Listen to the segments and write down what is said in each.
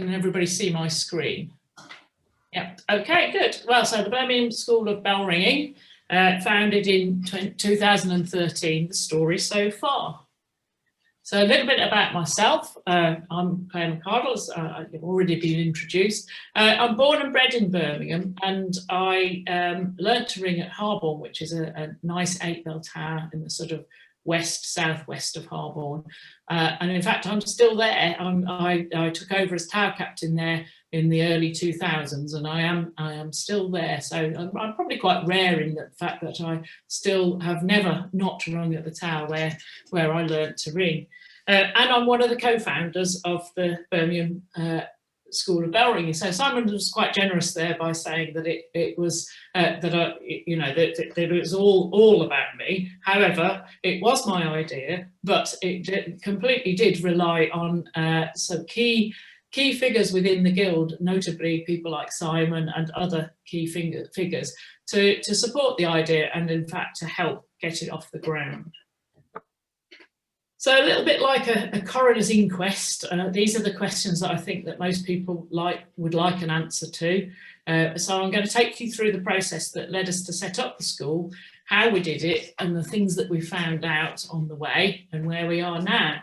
Can everybody see my screen? Yeah, okay, good. Well, so the Birmingham School of Bell Ringing, founded in 2013, the story so far. So a little bit about myself. I'm Clare McArdle, as I've already been introduced. I'm born and bred in Birmingham, and I learnt to ring at Harborne, which is a nice 8-bell tower in the sort of southwest of Harborne. And in fact, I'm still there. I took over as tower captain there in the early 2000s, and I am still there. So I'm probably quite rare in the fact that I still have never not rung at the tower where I learnt to ring. And I'm one of the co-founders of the Birmingham School of Bell Ringing. So Simon was quite generous there by saying that it was that it was all about me. However, it was my idea, but it completely did rely on some key figures within the guild, notably people like Simon and other key figures, to support the idea and in fact to help get it off the ground. So a little bit like a coroner's inquest, these are the questions that I think that most people would like an answer to. So I'm going to take you through the process that led us to set up the school, how we did it, and the things that we found out on the way and where we are now.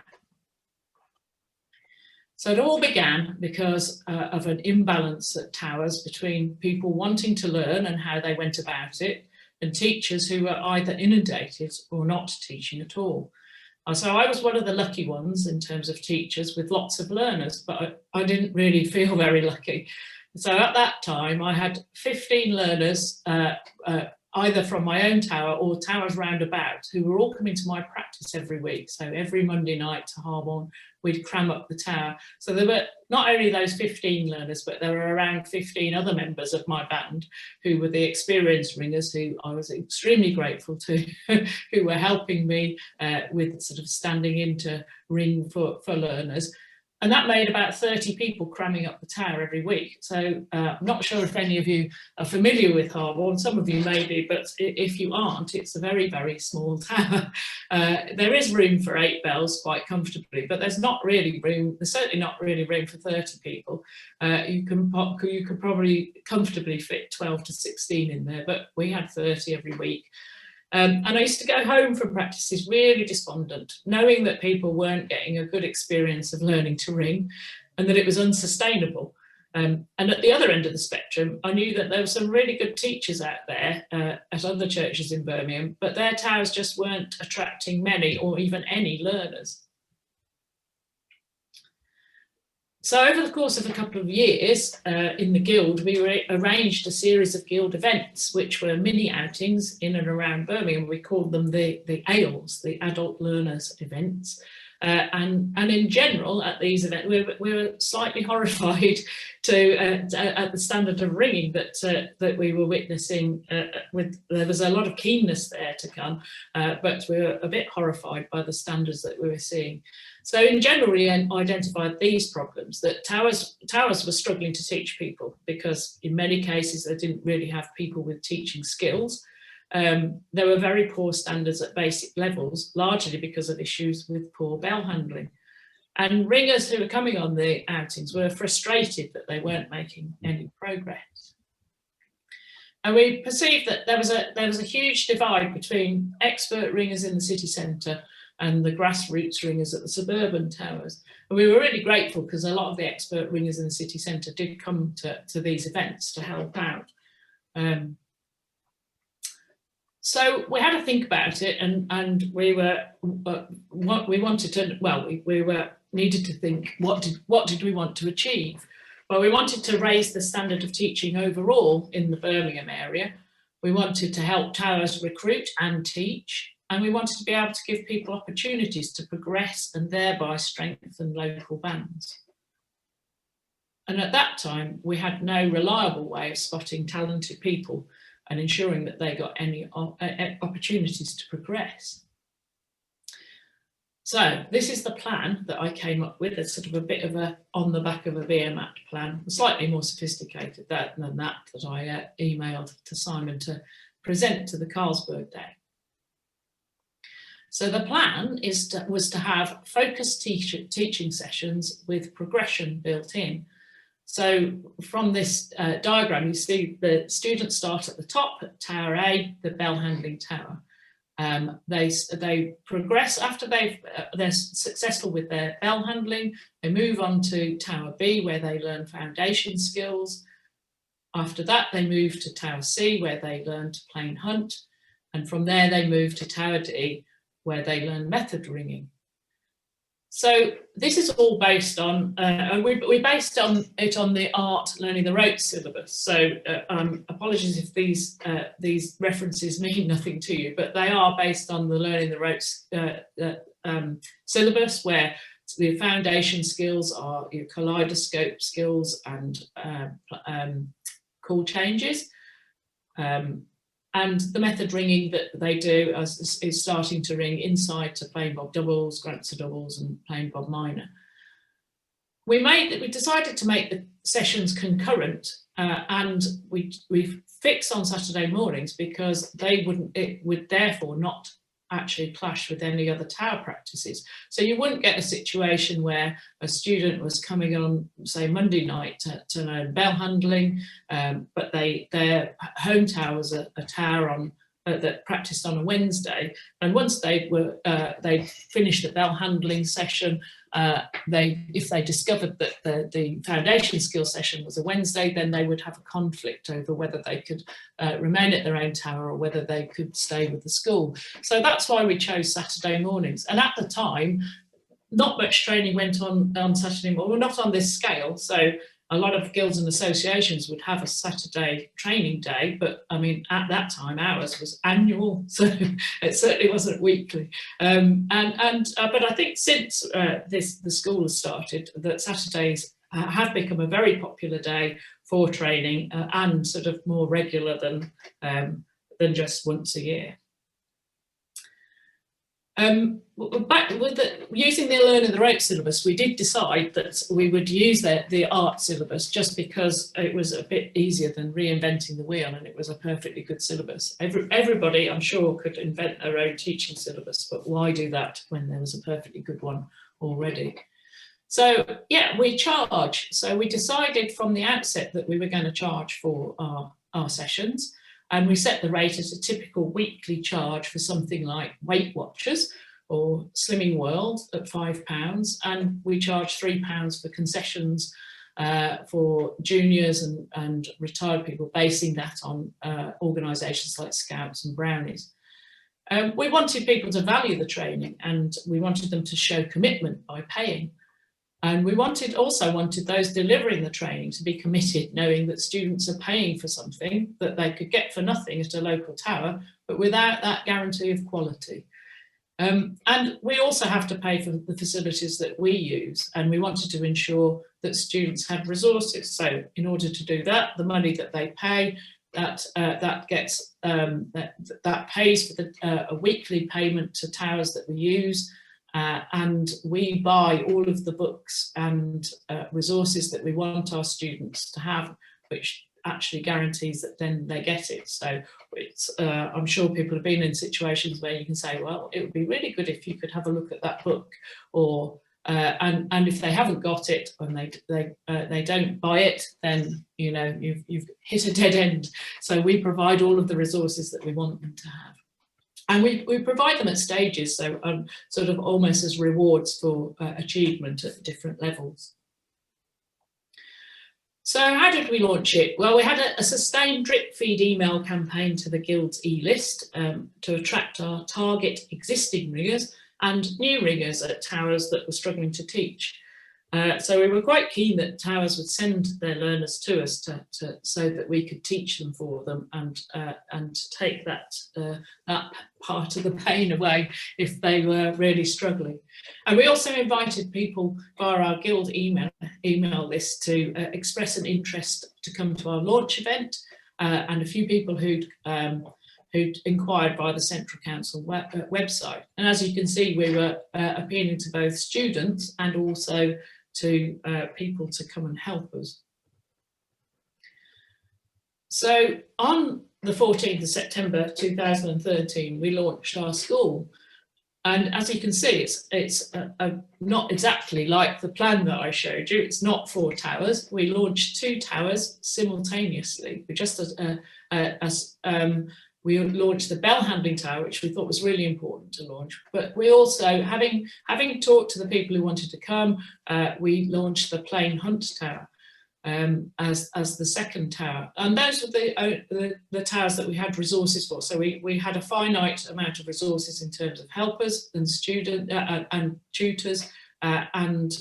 So it all began because of an imbalance at towers between people wanting to learn and how they went about it, and teachers who were either inundated or not teaching at all. So I was one of the lucky ones in terms of teachers with lots of learners, but I didn't really feel very lucky. So at that time I had 15 learners, either from my own tower or towers round about, who were all coming to my practice every week. So every Monday night to Harborne, we'd cram up the tower. So there were not only those 15 learners, but there were around 15 other members of my band who were the experienced ringers, who I was extremely grateful to, who were helping me with sort of standing in to ring for learners. And that made about 30 people cramming up the tower every week. So I'm not sure if any of you are familiar with Harborne, some of you may be, but if you aren't, it's a very, very small tower. There is room for 8 bells quite comfortably, but there's not really room, there's certainly not really room for 30 people. You could probably comfortably fit 12 to 16 in there, but we had 30 every week. And I used to go home from practices really despondent, knowing that people weren't getting a good experience of learning to ring and that it was unsustainable. And at the other end of the spectrum, I knew that there were some really good teachers out there at other churches in Birmingham, but their towers just weren't attracting many or even any learners. So over the course of a couple of years in the guild, we arranged a series of guild events, which were mini outings in and around Birmingham. We called them the ALEs, the Adult Learners Events. And in general, at these events, we were slightly horrified at the standard of ringing that we were witnessing. There was a lot of keenness there to come, but we were a bit horrified by the standards that we were seeing. So in general, we identified these problems, that towers were struggling to teach people because in many cases they didn't really have people with teaching skills. There were very poor standards at basic levels, largely because of issues with poor bell handling. And ringers who were coming on the outings were frustrated that they weren't making any progress. And we perceived that there was a huge divide between expert ringers in the city centre and the grassroots ringers at the suburban towers. And we were really grateful because a lot of the expert ringers in the city centre did come to these events to help out. So we had to think about it, and we needed to think, what did we want to achieve? Well, we wanted to raise the standard of teaching overall in the Birmingham area. We wanted to help towers recruit and teach, and we wanted to be able to give people opportunities to progress and thereby strengthen local bands. And at that time, we had no reliable way of spotting talented people and ensuring that they got any opportunities to progress. So this is the plan that I came up with. It's sort of a bit of a on the back of a VMAT plan, slightly more sophisticated than that I emailed to Simon to present to the Carlsberg Day. So the plan was to have focused teaching sessions with progression built in. So from this diagram, you see the students start at the top, at Tower A, the bell handling tower. They progress after they're successful with their bell handling. They move on to Tower B, where they learn foundation skills. After that, they move to Tower C, where they learn to plane hunt. And from there, they move to Tower D, where they learn method ringing. So this is all based on, and we based it on the art learning the ropes syllabus. So apologies if these references mean nothing to you, but they are based on the learning the ropes syllabus, where the foundation skills are your kaleidoscope skills and call changes. And the method ringing that they do is starting to ring inside to plain bob doubles, Grantzer doubles and plain bob minor. We decided to make the sessions concurrent and we fixed on Saturday mornings because it would therefore not actually clash with any other tower practices. So you wouldn't get a situation where a student was coming on, say, Monday night to learn bell handling, but their home tower was a tower on that practiced on a Wednesday, and once they finished the bell handling session, if they discovered that the foundation skill session was a Wednesday, then they would have a conflict over whether they could remain at their own tower or whether they could stay with the school. So that's why we chose Saturday mornings. And at the time, not much training went on Saturday morning, well, not on this scale. So a lot of guilds and associations would have a Saturday training day, but I mean, at that time, ours was annual, so it certainly wasn't weekly. But I think since the school has started, that Saturdays have become a very popular day for training and sort of more regular than just once a year. Using the learning the ropes syllabus, we did decide that we would use the art syllabus just because it was a bit easier than reinventing the wheel, and it was a perfectly good syllabus. Everybody, I'm sure, could invent their own teaching syllabus, but why do that when there was a perfectly good one already? So yeah, we charge. So we decided from the outset that we were going to charge for our sessions. And we set the rate at a typical weekly charge for something like Weight Watchers or Slimming World at £5. And we charge £3 for concessions for juniors and retired people, basing that on organisations like Scouts and Brownies. We wanted people to value the training, and we wanted them to show commitment by paying. And we also wanted those delivering the training to be committed, knowing that students are paying for something that they could get for nothing at a local tower, but without that guarantee of quality. And we also have to pay for the facilities that we use, and we wanted to ensure that students had resources. So in order to do that, the money that they pay, that pays for a weekly payment to towers that we use. And we buy all of the books and resources that we want our students to have, which actually guarantees that then they get it. So it's, I'm sure people have been in situations where you can say, well, it would be really good if you could have a look at that book, or and if they haven't got it and they don't buy it, then you know you've hit a dead end. So we provide all of the resources that we want them to have. And we provide them at stages, so sort of almost as rewards for achievement at different levels. So how did we launch it? Well, we had a sustained drip feed email campaign to the Guild's e-list to attract our target existing ringers and new ringers at towers that were struggling to teach. So we were quite keen that towers would send their learners to us so that we could teach them for them and take that part of the pain away if they were really struggling. And we also invited people via our Guild email list to express an interest to come to our launch event, and a few people who'd inquired via the Central Council website. And as you can see, we were appealing to both students and also to people to come and help us. So on the 14th of September 2013, we launched our school. And as you can see, it's not exactly like the plan that I showed you. It's not 4 towers. We launched 2 towers simultaneously. We launched the bell handling tower, which we thought was really important to launch. But we also, having talked to the people who wanted to come, we launched the plane hunt tower as the second tower. And those were the towers that we had resources for. So we had a finite amount of resources in terms of helpers and students and tutors, and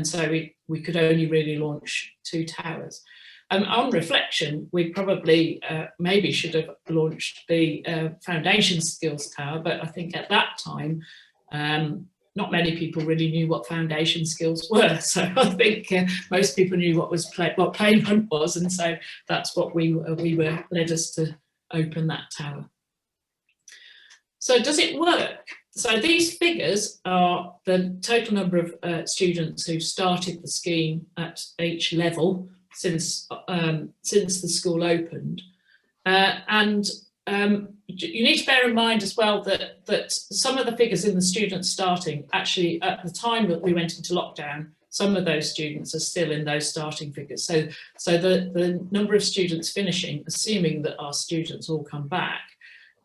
so we could only really launch 2 towers. On reflection, we probably maybe should have launched the foundation skills tower, but I think at that time, not many people really knew what foundation skills were. So I think most people knew what plane hunt was, and so that's what we were led us to open that tower. So does it work? So these figures are the total number of students who started the scheme at each level since the school opened, and you need to bear in mind as well that some of the figures in the students starting, actually at the time that we went into lockdown, some of those students are still in those starting figures. So the number of students finishing, assuming that our students all come back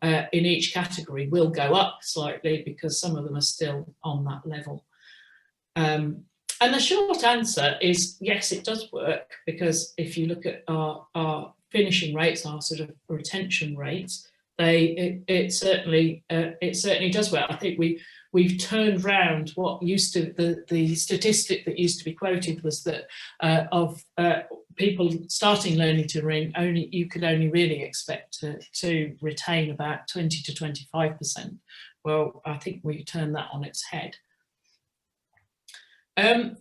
in each category, will go up slightly because some of them are still on that level. And the short answer is yes, it does work, because if you look at our finishing rates, our sort of retention rates, it certainly does work. I think we've turned round what used to the statistic that used to be quoted was that of people starting learning to ring, you could only really expect to retain about 20 to 25%. Well, I think we turned that on its head.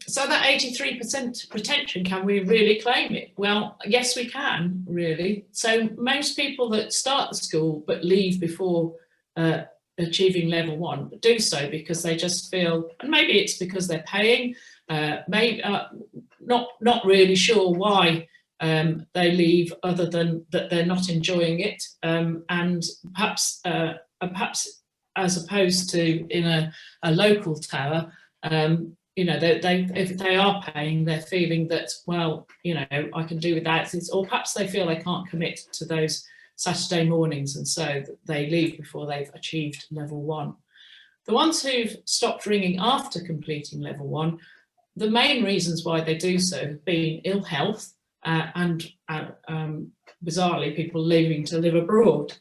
So that 83% retention, can we really claim it? Well, yes, we can, really. So most people that start the school but leave before achieving level 1 do so because they just feel, and maybe it's because they're paying, maybe not really sure why they leave, other than that they're not enjoying it, and perhaps as opposed to in a local tower. You know, if they are paying, they're feeling that, well, you know, I can do without this, or perhaps they feel they can't commit to those Saturday mornings, and so they leave before they've achieved level 1. The ones who've stopped ringing after completing level 1, the main reasons why they do so have been ill health and bizarrely people leaving to live abroad.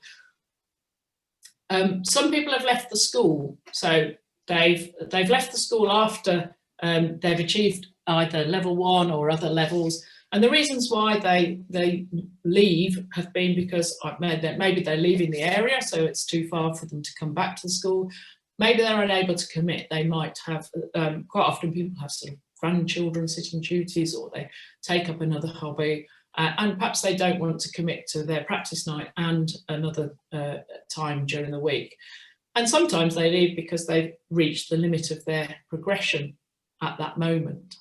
Some people have left the school, so they've left the school after they've achieved either level 1 or other levels, and the reasons why they leave have been because maybe they're leaving the area, so it's too far for them to come back to the school. Maybe they're unable to commit. They might have, quite often people have sort of grandchildren sitting duties, or they take up another hobby, and perhaps they don't want to commit to their practice night and another time during the week. And sometimes they leave because they've reached the limit of their progression at that moment.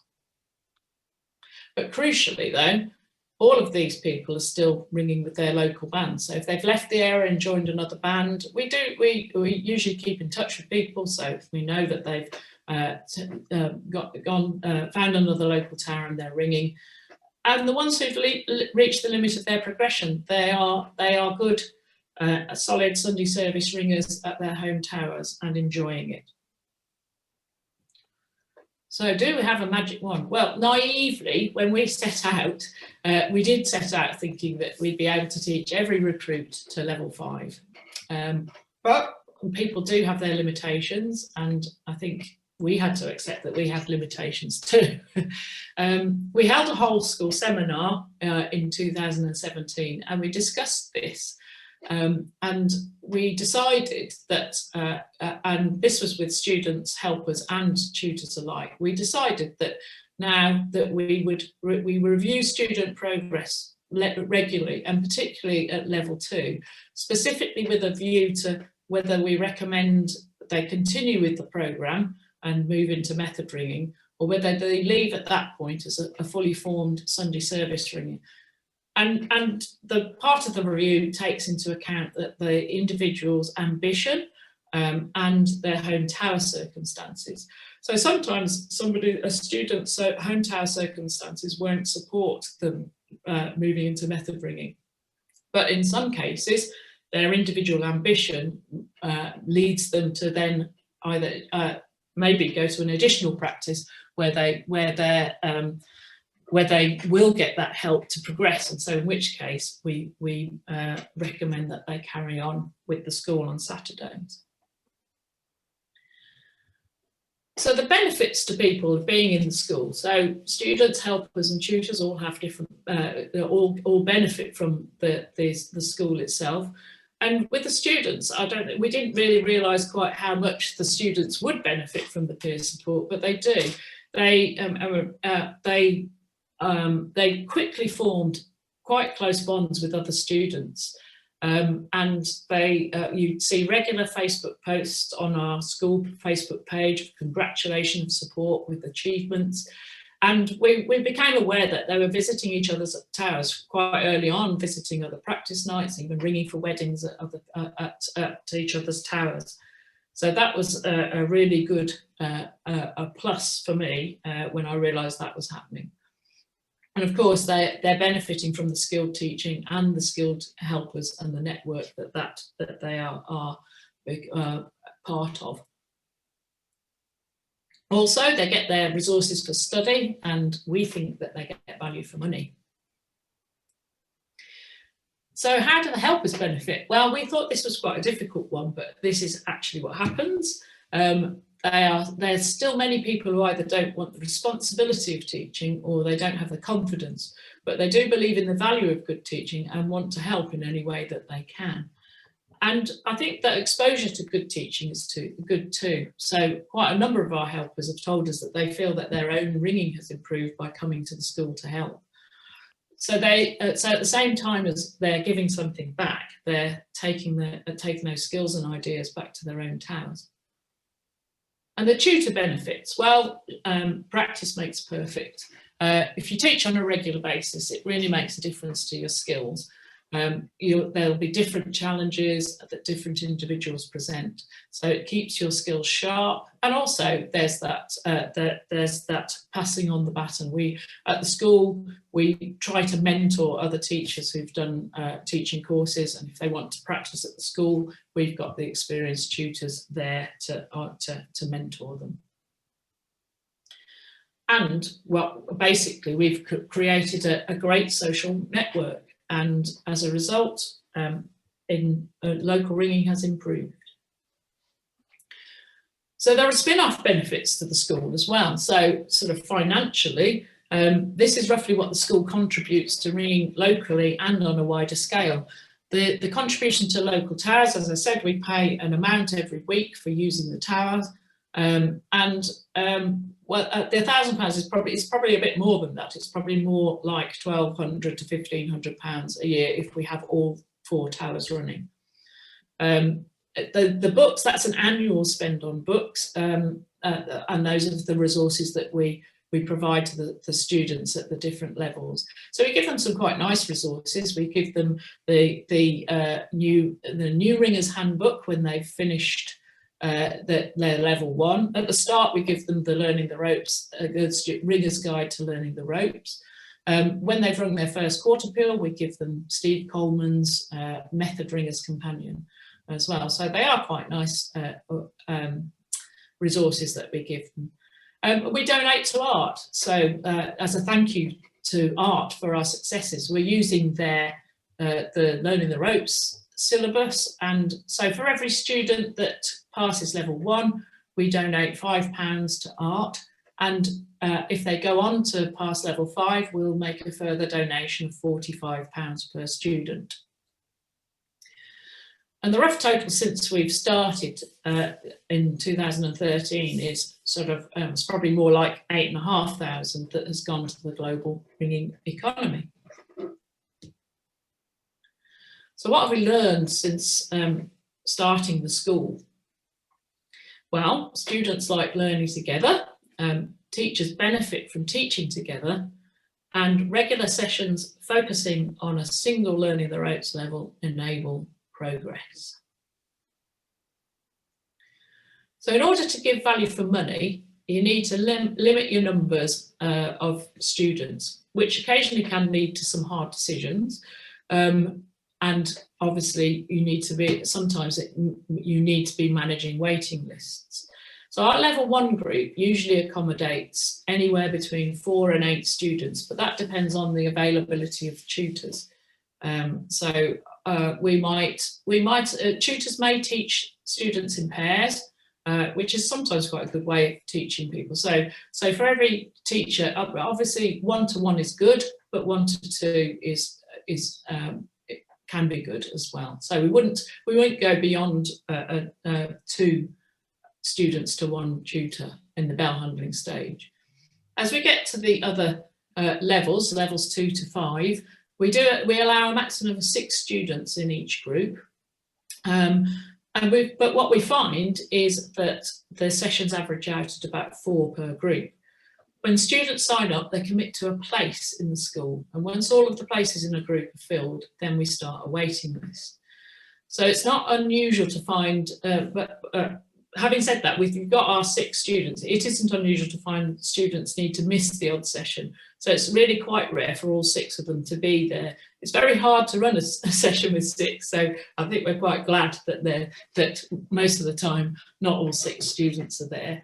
But crucially though, all of these people are still ringing with their local band. So if they've left the area and joined another band, we usually keep in touch with people. So if we know that they've found another local tower and they're ringing. And the ones who've reached the limit of their progression, they are good, solid Sunday service ringers at their home towers and enjoying it. So do we have a magic wand? Well, naively, when we set out, we did set out thinking that we'd be able to teach every recruit to level 5. But people do have their limitations, and I think we had to accept that we have limitations too. We held a whole school seminar in 2017, and we discussed this. And we decided that, and this was with students, helpers and tutors alike, we decided that now that we review student progress regularly, and particularly at level 2, specifically with a view to whether we recommend they continue with the programme and move into method ringing, or whether they leave at that point as a fully formed Sunday service ringing. And the part of the review takes into account that the individual's ambition and their home tower circumstances. So sometimes a student's home tower circumstances won't support them moving into method ringing. But in some cases, their individual ambition leads them to then either maybe go to an additional practice where they will get that help to progress, and so in which case we recommend that they carry on with the school on Saturdays. So the benefits to people of being in the school. So students, helpers and tutors all have different, all benefit from the school itself. And with the students, we didn't really realise quite how much the students would benefit from the peer support, but they do. They quickly formed quite close bonds with other students. And you'd see regular Facebook posts on our school Facebook page of congratulation, support with achievements. And we became aware that they were visiting each other's towers quite early on, visiting other practice nights, even ringing for weddings at each other's towers. So that was a really good a plus for me when I realised that was happening. And of course, they're benefiting from the skilled teaching and the skilled helpers and the network that they are part of. Also, they get their resources for study, and we think that they get value for money. So how do the helpers benefit? Well, we thought this was quite a difficult one, but this is actually what happens. There's still many people who either don't want the responsibility of teaching or they don't have the confidence, but they do believe in the value of good teaching and want to help in any way that they can. And I think that exposure to good teaching is good too. So quite a number of our helpers have told us that they feel that their own ringing has improved by coming to the school to help. So so at the same time as they're giving something back, they're taking those skills and ideas back to their own towers. And the tutor benefits, well, practice makes perfect. If you teach on a regular basis, it really makes a difference to your skills. There'll be different challenges that different individuals present. So it keeps your skills sharp. And also there's that passing on the baton. At the school, we try to mentor other teachers who've done teaching courses. And if they want to practice at the school, we've got the experienced tutors there to mentor them. And well, basically we've created a great social network. And as a result, local ringing has improved. So there are spin-off benefits to the school as well. So sort of financially, this is roughly what the school contributes to ringing locally and on a wider scale. The contribution to local towers, as I said, we pay an amount every week for using the towers. Well, the £1,000 is probably a bit more than that. It's probably more like £1,200 to £1,500 a year if we have all 4 towers running. The books, that's an annual spend on books, and those are the resources that we provide to the students at the different levels. So we give them some quite nice resources. We give them the new Ringers Handbook when they've finished their level 1. At the start, we give them the Learning the Ropes, the Ringer's Guide to Learning the Ropes. When they've rung their first quarter peal, we give them Steve Coleman's Method Ringer's Companion as well. So they are quite nice resources that we give them. We donate to art. So as a thank you to art for our successes, we're using the Learning the Ropes syllabus. And so for every student that passes level 1, we donate £5 to art. And if they go on to pass level 5, we'll make a further donation of £45 per student. And the rough total since we've started in 2013 is sort of, it's probably more like 8,500 that has gone to the global ringing economy. So what have we learned since starting the school? Well, students like learning together, teachers benefit from teaching together, and regular sessions focusing on a single Learning the Ropes level enable progress. So in order to give value for money, you need to limit your numbers of students, which occasionally can lead to some hard decisions. And obviously you need to be, sometimes you need to be managing waiting lists. So our level 1 group usually accommodates anywhere between 4 and 8 students, but that depends on the availability of tutors. Tutors may teach students in pairs, which is sometimes quite a good way of teaching people. So for every teacher, obviously 1-to-1 is good, but 1-to-2 it can be good as well. So we won't go beyond 2 students to 1 tutor in the bell handling stage. As we get to the other levels 2 to 5, we allow a maximum of 6 students in each group. But what we find is that the sessions average out at about 4 per group. When students sign up, they commit to a place in the school, and once all of the places in a group are filled, then we start a waiting list. So it's not unusual to find, having said that, we've got our 6 students. It isn't unusual to find students need to miss the odd session. So it's really quite rare for all 6 of them to be there. It's very hard to run a session with 6. So I think we're quite glad that most of the time, not all 6 students are there.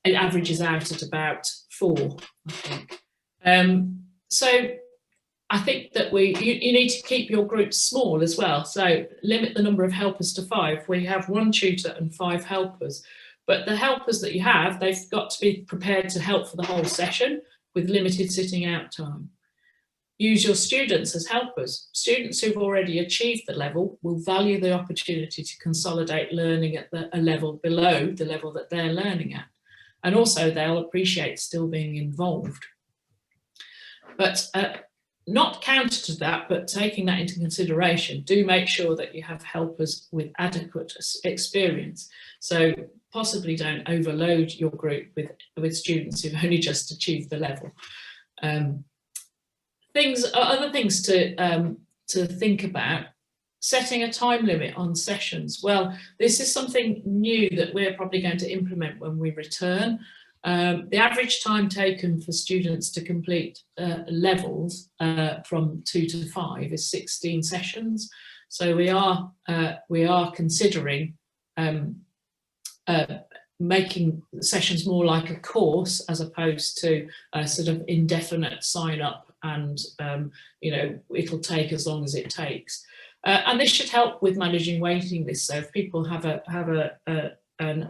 It averages out at about 4, I think. So I think that you need to keep your groups small as well. So limit the number of helpers to 5. We have 1 tutor and 5 helpers. But the helpers that you have, they've got to be prepared to help for the whole session with limited sitting out time. Use your students as helpers. Students who've already achieved the level will value the opportunity to consolidate learning at a level below the level that they're learning at. And also they'll appreciate still being involved. But not counter to that, but taking that into consideration, do make sure that you have helpers with adequate experience. So possibly don't overload your group with students who've only just achieved the level. Other things to think about: setting a time limit on sessions. Well, this is something new that we're probably going to implement when we return. The average time taken for students to complete levels from 2 to 5 is 16 sessions. So we are considering making sessions more like a course as opposed to a sort of indefinite sign up and it'll take as long as it takes. And this should help with managing waiting lists. So if people have an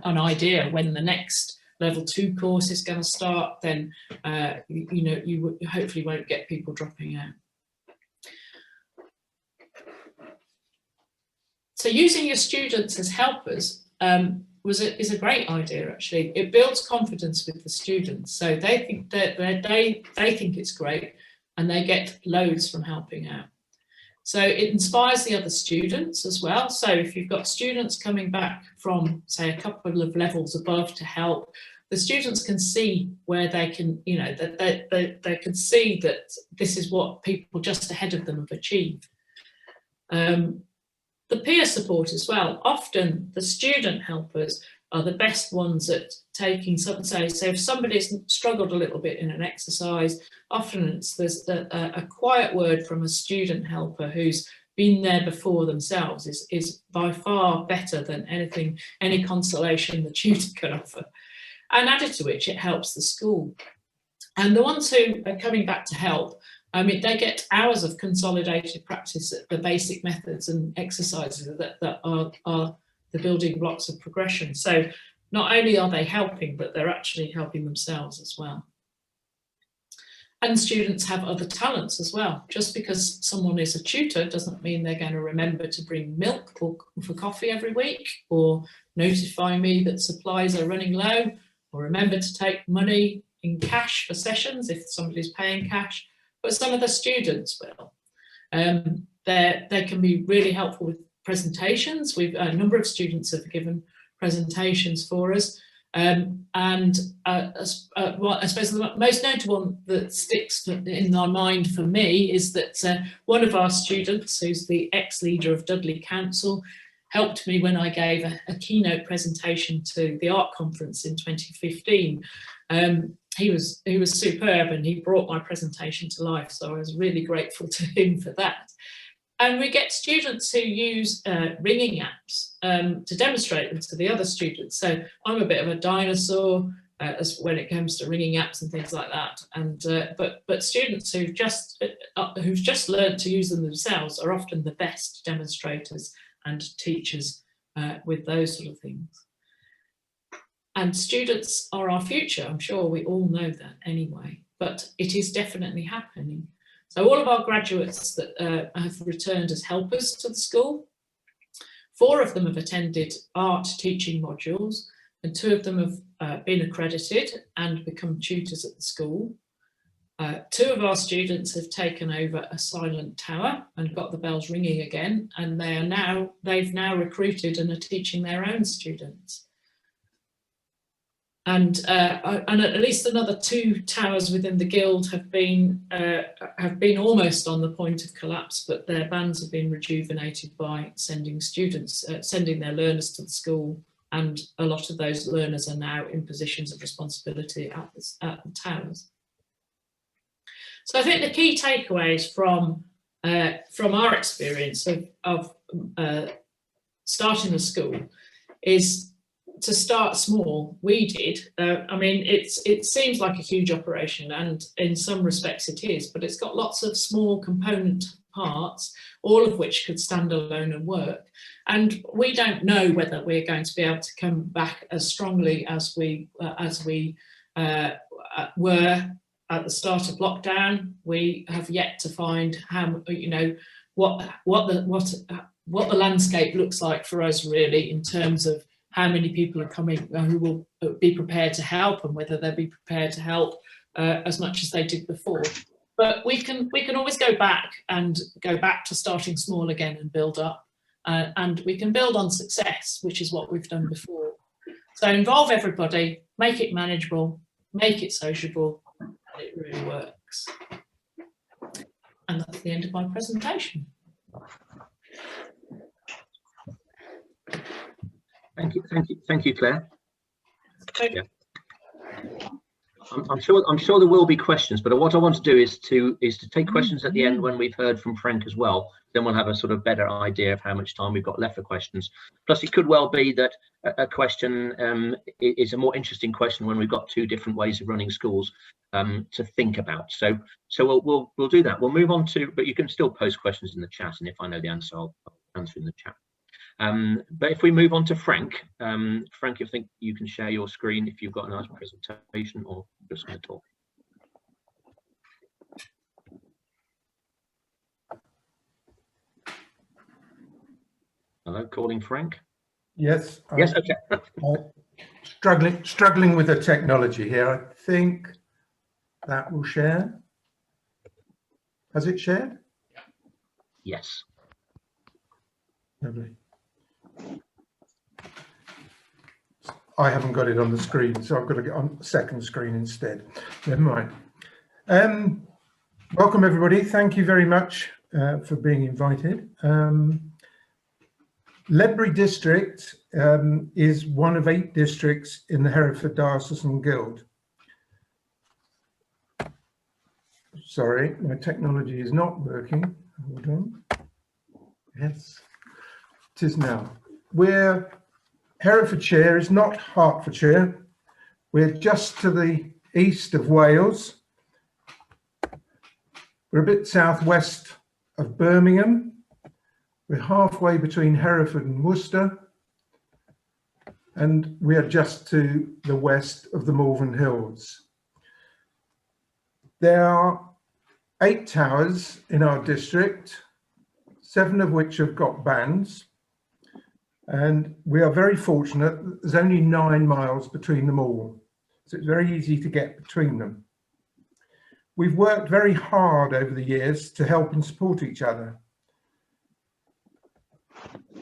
idea when the next level 2 course is going to start, then you hopefully won't get people dropping out. So using your students as helpers is a great idea. Actually, it builds confidence with the students, so they think that they think it's great, and they get loads from helping out. So it inspires the other students as well. So if you've got students coming back from, say, a couple of levels above to help, the students can see where they can, that they can see that this is what people just ahead of them have achieved. The peer support as well. Often the student helpers are the best ones at taking something. So if somebody's struggled a little bit in an exercise, often there's a quiet word from a student helper who's been there before themselves is by far better than any consolation the tutor can offer. And added to which, it helps the school. And the ones who are coming back to help, I mean, they get hours of consolidated practice at the basic methods and exercises that are the building blocks of progression. So not only are they helping, but they're actually helping themselves as well. And students have other talents as well. Just because someone is a tutor doesn't mean they're going to remember to bring milk for coffee every week, or notify me that supplies are running low, or remember to take money in cash for sessions if somebody's paying cash. But some of the students will. They can be really helpful with presentations. A number of students have given presentations for us. I suppose the most notable one that sticks in my mind for me is that one of our students, who's the ex-leader of Dudley Council, helped me when I gave a keynote presentation to the art conference in 2015. He was superb, and he brought my presentation to life, so I was really grateful to him for that. And we get students who use ringing apps to demonstrate them to the other students. So I'm a bit of a dinosaur when it comes to ringing apps and things like that. And but students who've just learned to use them themselves are often the best demonstrators and teachers with those sort of things. And students are our future. I'm sure we all know that anyway, but it is definitely happening. So all of our graduates that have returned as helpers to the school, 4 of them have attended art teaching modules, and 2 of them have been accredited and become tutors at the school. 2 of our students have taken over a silent tower and got the bells ringing again, and they've now recruited and are teaching their own students. And at least another 2 towers within the guild have been almost on the point of collapse, but their bands have been rejuvenated by sending students, sending their learners to the school, and a lot of those learners are now in positions of responsibility at the towers. So I think the key takeaways from our experience of starting the school is to start small. We did. I mean, it seems like a huge operation, and in some respects it is, but it's got lots of small component parts, all of which could stand alone and work. And we don't know whether we're going to be able to come back as strongly as we were at the start of lockdown. We have yet to find how, what the landscape looks like for us, really, in terms of how many people are coming who will be prepared to help, and whether they'll be prepared to help as much as they did before. But we can always go back to starting small again and build up, and we can build on success, which is what we've done before. So involve everybody, make it manageable, make it sociable, and it really works. And that's the end of my presentation. Thank you, Claire. Yeah. I'm sure there will be questions, but what I want to do is to take questions at the end when we've heard from Frank as well. Then we'll have a sort of better idea of how much time we've got left for questions. Plus, it could well be that a question is a more interesting question when we've got 2 different ways of running schools to think about. So we'll do that. We'll move on to, but you can still post questions in the chat, and if I know the answer, I'll answer in the chat. But if we move on to Frank, Frank, I think you can share your screen if you've got a nice presentation, or just going to talk. Hello, calling Frank. Yes. Yes. Okay. Struggling with the technology here. I think that will share. Has it shared? Yes. Lovely. I haven't got it on the screen, so I've got to get on the second screen instead. Never mind. Welcome, everybody. Thank you very much for being invited. Ledbury District is one of 8 districts in the Hereford Diocesan Guild. Sorry, my technology is not working. Hold on. Yes, it is now. Herefordshire is not Hertfordshire. We're just to the east of Wales. We're a bit southwest of Birmingham. We're halfway between Hereford and Worcester. And we are just to the west of the Malvern Hills. There are 8 towers in our district, 7 of which have got bands. And we are very fortunate that there's only 9 miles between them all. So it's very easy to get between them. We've worked very hard over the years to help and support each other.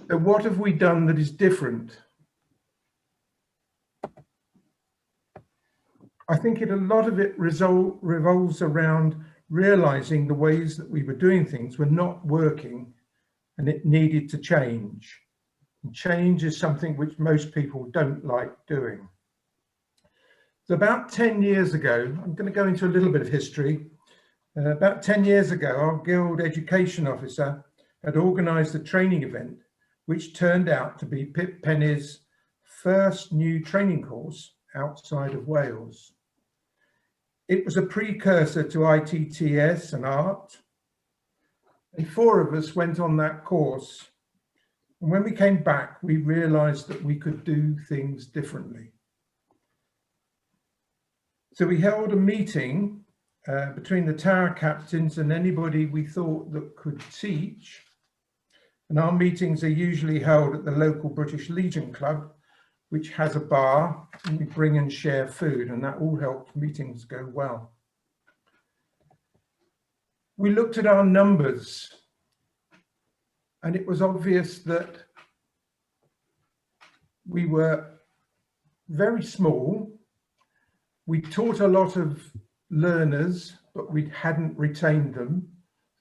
So what have we done that is different? I think a lot of it revolves around realizing the ways that we were doing things were not working and it needed to change. And change is something which most people don't like doing. So about 10 years ago, I'm going to go into a little bit of history. About 10 years ago, our Guild education officer had organised a training event, which turned out to be Pip Penny's first new training course outside of Wales. It was a precursor to ITTS and ART. And 4 of us went on that course. And when we came back, we realised that we could do things differently. So we held a meeting between the tower captains and anybody we thought that could teach. And our meetings are usually held at the local British Legion Club, which has a bar, and we bring and share food, and that all helps meetings go well. We looked at our numbers, and it was obvious that we were very small. We taught a lot of learners, but we hadn't retained them.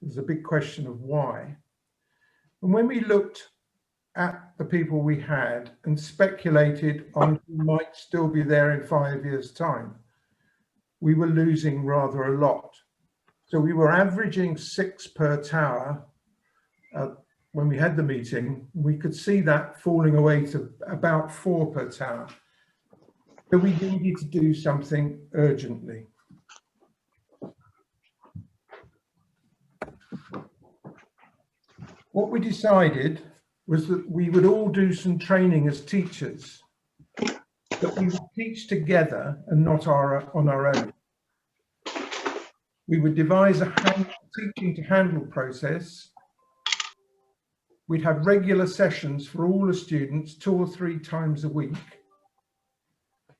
There's a big question of why. And when we looked at the people we had and speculated on who might still be there in 5 years' time, we were losing rather a lot. So we were averaging 6 per tower when we had the meeting. We could see that falling away to about 4 per tower. So we needed to do something urgently. What we decided was that we would all do some training as teachers, that we would teach together and not on our own. We would devise a teaching to handle process. We'd have regular sessions for all the students 2 or 3 times a week.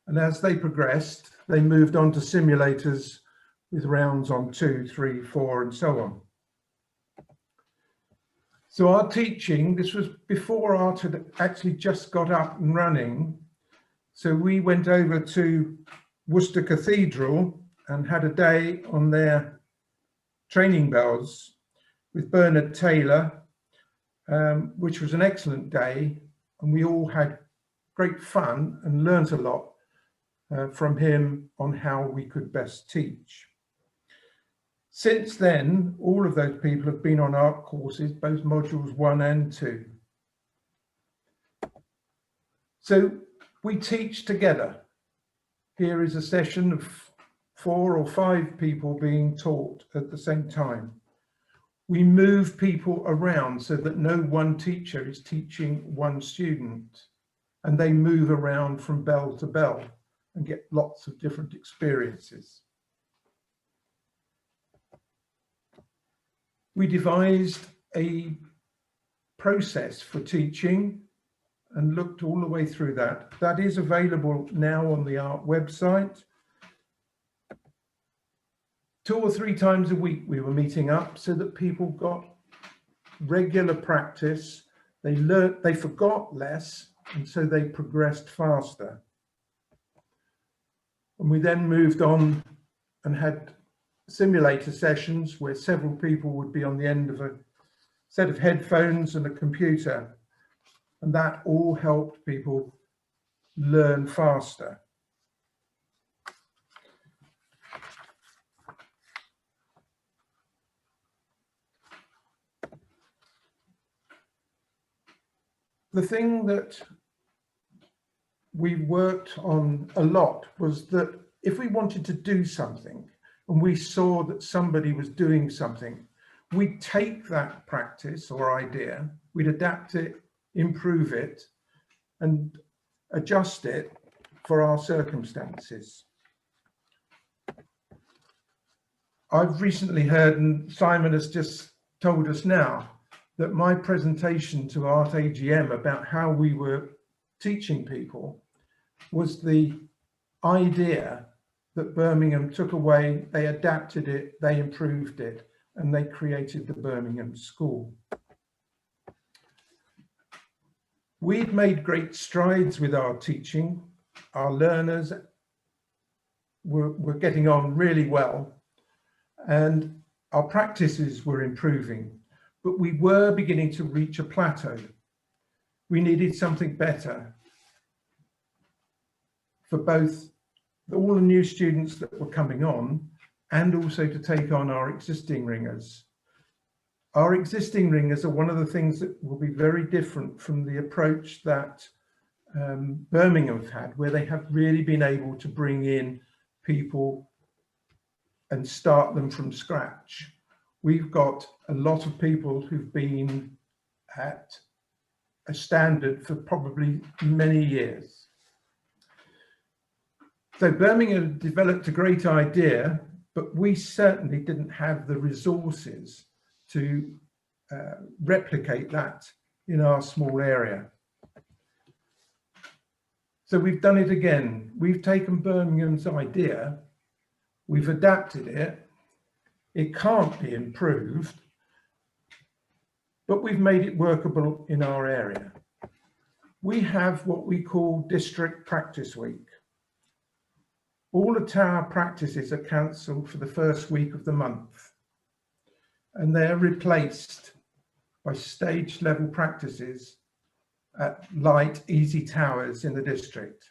And as they progressed, they moved on to simulators with rounds on 2, 3, 4, and so on. So our teaching, this was before ART had actually just got up and running. So we went over to Worcester Cathedral and had a day on their training bells with Bernard Taylor, which was an excellent day. And we all had great fun and learnt a lot from him on how we could best teach. Since then, all of those people have been on ART courses, both modules 1 and 2. So we teach together. Here is a session of 4 or 5 people being taught at the same time. We move people around so that no one teacher is teaching one student, and they move around from bell to bell and get lots of different experiences. We devised a process for teaching and looked all the way through that. That is available now on the ART website. 2 or 3 times a week we were meeting up so that people got regular practice. They learned, they forgot less, and so they progressed faster. And we then moved on and had simulator sessions where several people would be on the end of a set of headphones and a computer, and that all helped people learn faster. The thing that we worked on a lot was that if we wanted to do something and we saw that somebody was doing something, we'd take that practice or idea, we'd adapt it, improve it, and adjust it for our circumstances. I've recently heard, and Simon has just told us now, that my presentation to ART AGM about how we were teaching people was the idea that Birmingham took away, they adapted it, they improved it, and they created the Birmingham School. We'd made great strides with our teaching. Our learners were getting on really well, and our practices were improving, but we were beginning to reach a plateau. we needed something better for both all the new students that were coming on and also to take on our existing ringers. Our existing ringers are one of the things that will be very different from the approach that Birmingham have had, where they have really been able to bring in people and start them from scratch. We've got a lot of people who've been at a standard for probably many years. So Birmingham developed a great idea, but we certainly didn't have the resources to replicate that in our small area. So we've done it again. We've taken Birmingham's idea, we've adapted it. It can't be improved, but we've made it workable in our area. We have what we call District Practice Week. All the tower practices are cancelled for the first week of the month, and they are replaced by stage level practices at light, easy towers in the district.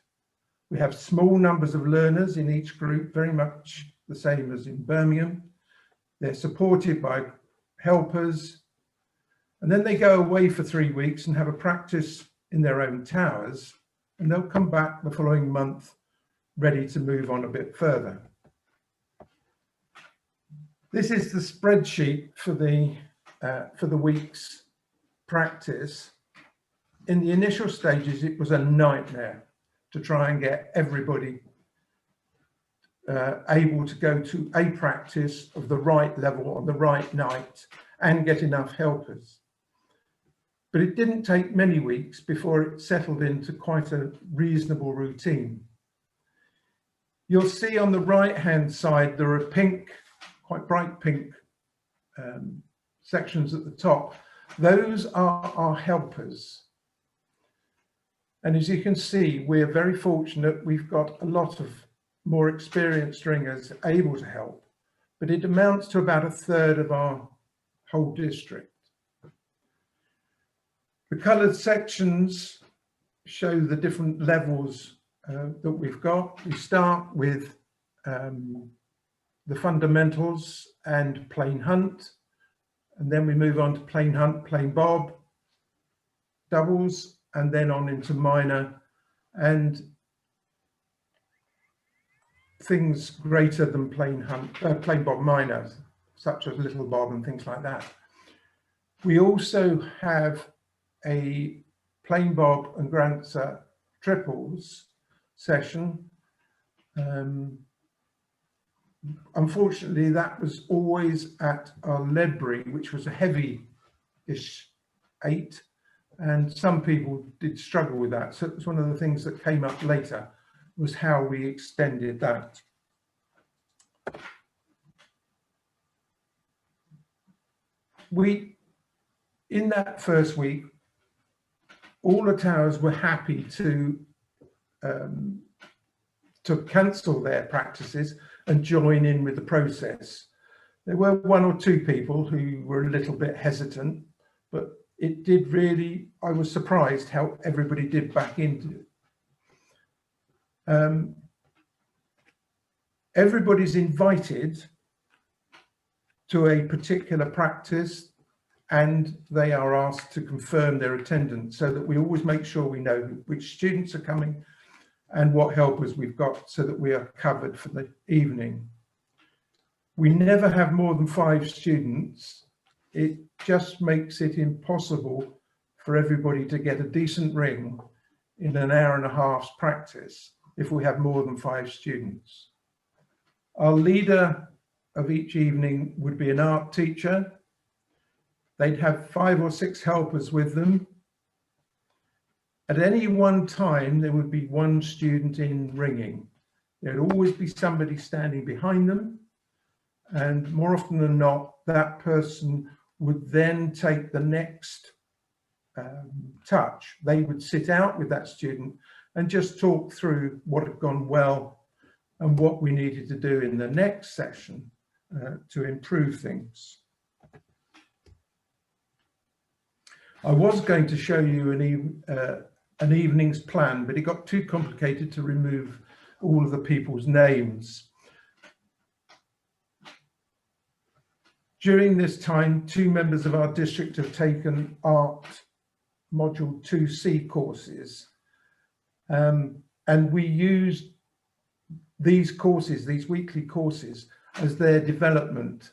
We have small numbers of learners in each group, very much the same as in Birmingham. They're supported by helpers, and then they go away for 3 weeks and have a practice in their own towers, and they'll come back the following month ready to move on a bit further. This is the spreadsheet for the week's practice. In the initial stages, it was a nightmare to try and get everybody able to go to a practice of the right level on the right night and get enough helpers. But it didn't take many weeks before it settled into quite a reasonable routine. You'll see on the right-hand side, there are pink, quite bright pink sections at the top. Those are our helpers. And as you can see, we're very fortunate. We've got a lot of more experienced ringers able to help, but it amounts to about 1/3 of our whole district. The coloured sections show the different levels that we've got. We start with the fundamentals and plain hunt, and then we move on to plain hunt, plain bob, doubles, and then on into minor and things greater than plain hunt, plain bob minor, such as little bob and things like that. We also have a plain bob and Granzer triples session. Unfortunately, that was always at our Ledbury, which was a heavy-ish 8, and some people did struggle with that. So it was one of the things that came up later, was how we extended that. In that first week, all the towers were happy to cancel their practices and join in with the process. There were 1 or 2 people who were a little bit hesitant, but it did really, I was surprised how everybody did back into it. Everybody's invited to a particular practice, and they are asked to confirm their attendance, so that we always make sure we know which students are coming and what helpers we've got, so that we are covered for the evening. We never have more than 5 students. It just makes it impossible for everybody to get a decent ring in an hour and a half's practice if we have more than 5 students. Our leader of each evening would be an art teacher. They'd have 5 or 6 helpers with them. At any one time, there would be 1 student in ringing. There'd always be somebody standing behind them, and more often than not, that person would then take the next touch. They would sit out with that student and just talk through what had gone well and what we needed to do in the next session to improve things. I was going to show you an evening's plan, but it got too complicated to remove all of the people's names. During this time, 2 members of our district have taken art module 2C courses, and we used these courses, these weekly courses, as their development,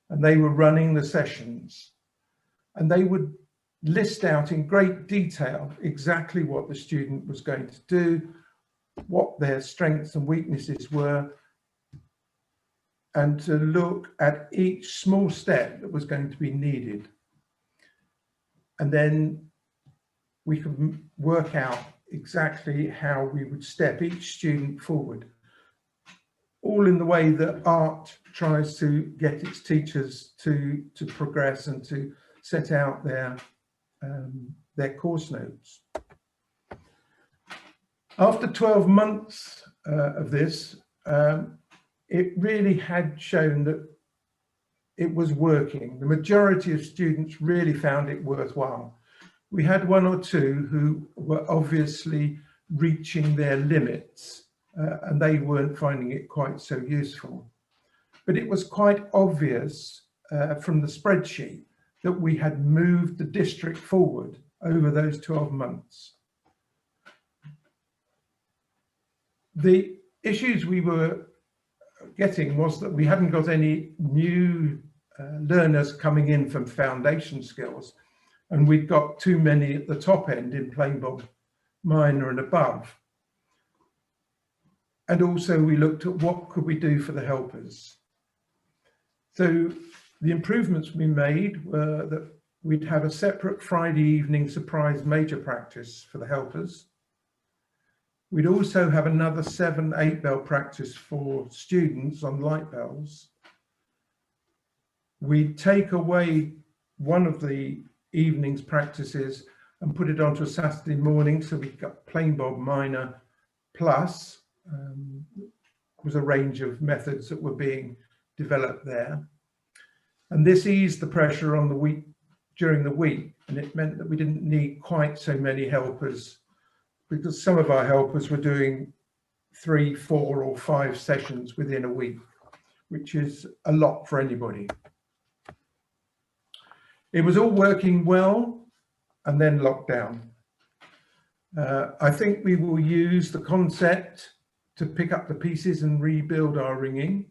and they were running the sessions, and they would list out in great detail exactly what the student was going to do, what their strengths and weaknesses were, and to look at each small step that was going to be needed. And then we could work out exactly how we would step each student forward, all in the way that art tries to get its teachers to progress and to set out their course notes. After 12 months of this, it really had shown that it was working. The majority of students really found it worthwhile. We had 1 or 2 who were obviously reaching their limits, and they weren't finding it quite so useful. But it was quite obvious from the spreadsheet that we had moved the district forward over those 12 months. The issues we were getting was that we hadn't got any new learners coming in from foundation skills, and we'd got too many at the top end in plain bob minor and above. And also we looked at what could we do for the helpers. So the improvements we made were that we'd have a separate Friday evening surprise major practice for the helpers. We'd also have another 7-8 bell practice for students on light bells. We'd take away one of the evening's practices and put it onto a Saturday morning, so we got plain bob minor plus. Was a range of methods that were being developed there, and this eased the pressure on the week during the week, and it meant that we didn't need quite so many helpers, because some of our helpers were doing 3, 4 or 5 sessions within a week, which is a lot for anybody. It was all working well, and then lockdown. I think we will use the concept to pick up the pieces and rebuild our ringing.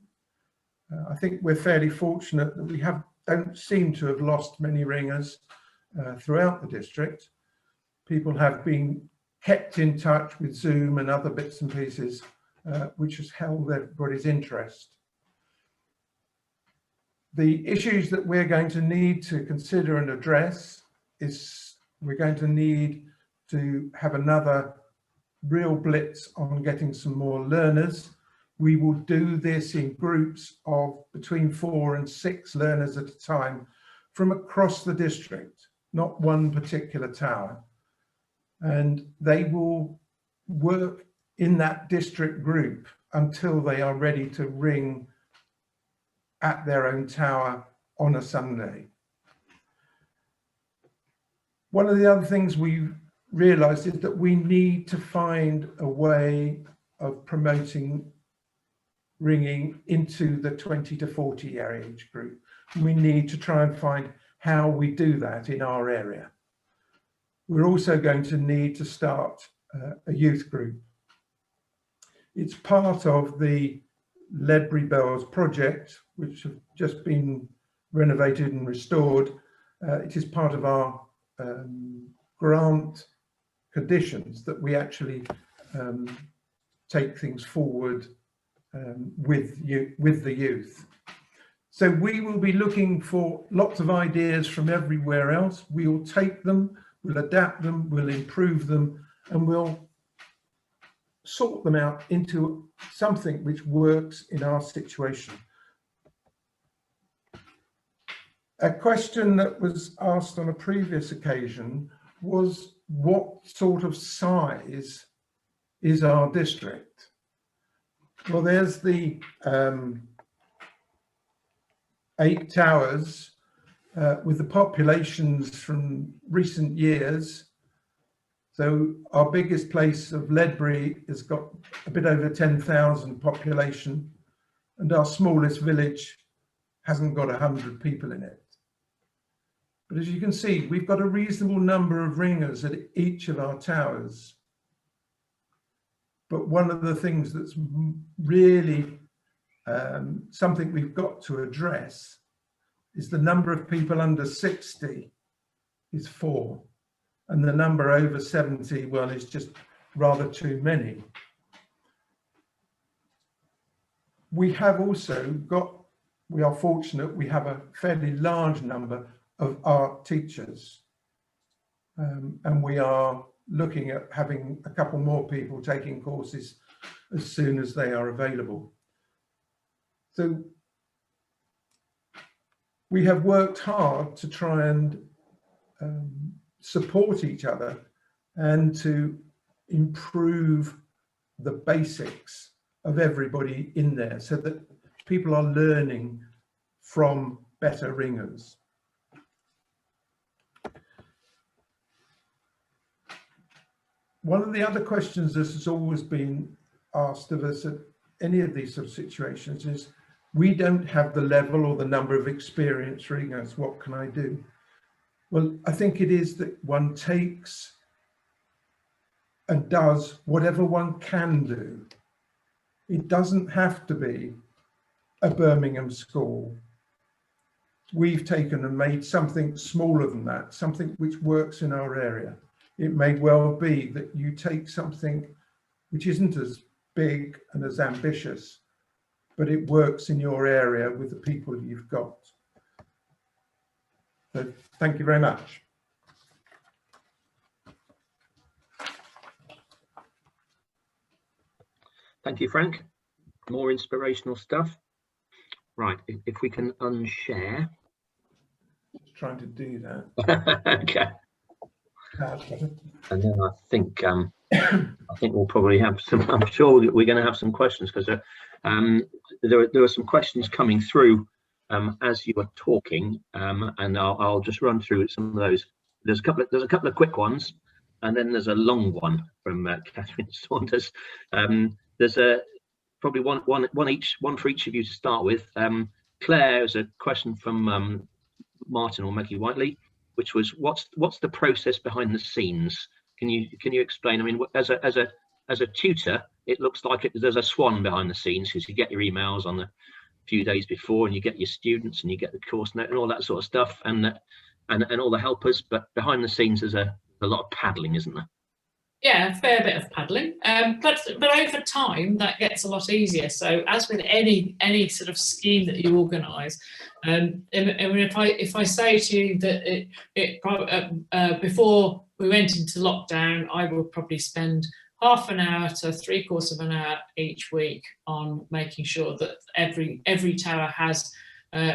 I think we're fairly fortunate that we don't seem to have lost many ringers throughout the district. People have been kept in touch with Zoom and other bits and pieces, which has held everybody's interest. The issues that we're going to need to consider and address is we're going to need to have another real blitz on getting some more learners. We will do this in groups of between 4 and 6 learners at a time from across the district, not one particular tower. And they will work in that district group until they are ready to ring at their own tower on a Sunday. One of the other things we realized is that we need to find a way of promoting ringing into the 20 to 40 year age group. We need to try and find how we do that in our area. We're also going to need to start a youth group. It's part of the Ledbury Bells project, which have just been renovated and restored. It is part of our grant conditions that we actually take things forward with the youth. So we will be looking for lots of ideas from everywhere else. We will take them, we'll adapt them, we'll improve them, and we'll sort them out into something which works in our situation. A question that was asked on a previous occasion was, what sort of size is our district? Well, there's the 8 towers, with the populations from recent years. So our biggest place of Ledbury has got a bit over 10,000 population, and our smallest village hasn't got 100 people in it. But as you can see, we've got a reasonable number of ringers at each of our towers. But one of the things that's really something we've got to address is the number of people under 60 is 4. And the number over 70, well, is just rather too many. We have also got, we are fortunate, we have a fairly large number of art teachers. And we are looking at having a couple more people taking courses as soon as they are available. So we have worked hard to try and support each other and to improve the basics of everybody in there so that people are learning from better ringers. One of the other questions that has always been asked of us at any of these sort of situations is, we don't have the level or the number of experienced ringers, what can I do? Well, I think it is that one takes and does whatever one can do. It doesn't have to be a Birmingham school. We've taken and made something smaller than that, something which works in our area. It may well be that you take something which isn't as big and as ambitious, but it works in your area with the people you've got. So thank you very much. Thank you, Frank. More inspirational stuff. Right, if we can unshare. Just trying to do that. Okay. And then I think we'll probably have some. I'm sure we're going to have some questions, because there are some questions coming through as you were talking, and I'll just run through some of those. There's a couple of quick ones, and then there's a long one from Catherine Saunders. There's probably one for each of you to start with. Claire, is a question from Martin or Maggie Whiteley, which was, what's the process behind the scenes? Can you explain? I mean, as a tutor, it looks like there's a swan behind the scenes, because you get your emails on the few days before, and you get your students, and you get the course note and all that sort of stuff, and all the helpers. But behind the scenes, there's a lot of paddling, isn't there? Yeah, a fair bit of paddling, but over time that gets a lot easier. So as with any sort of scheme that you organise, if I say to you that before we went into lockdown, I would probably spend half an hour to 3/4 of an hour each week on making sure that every tower has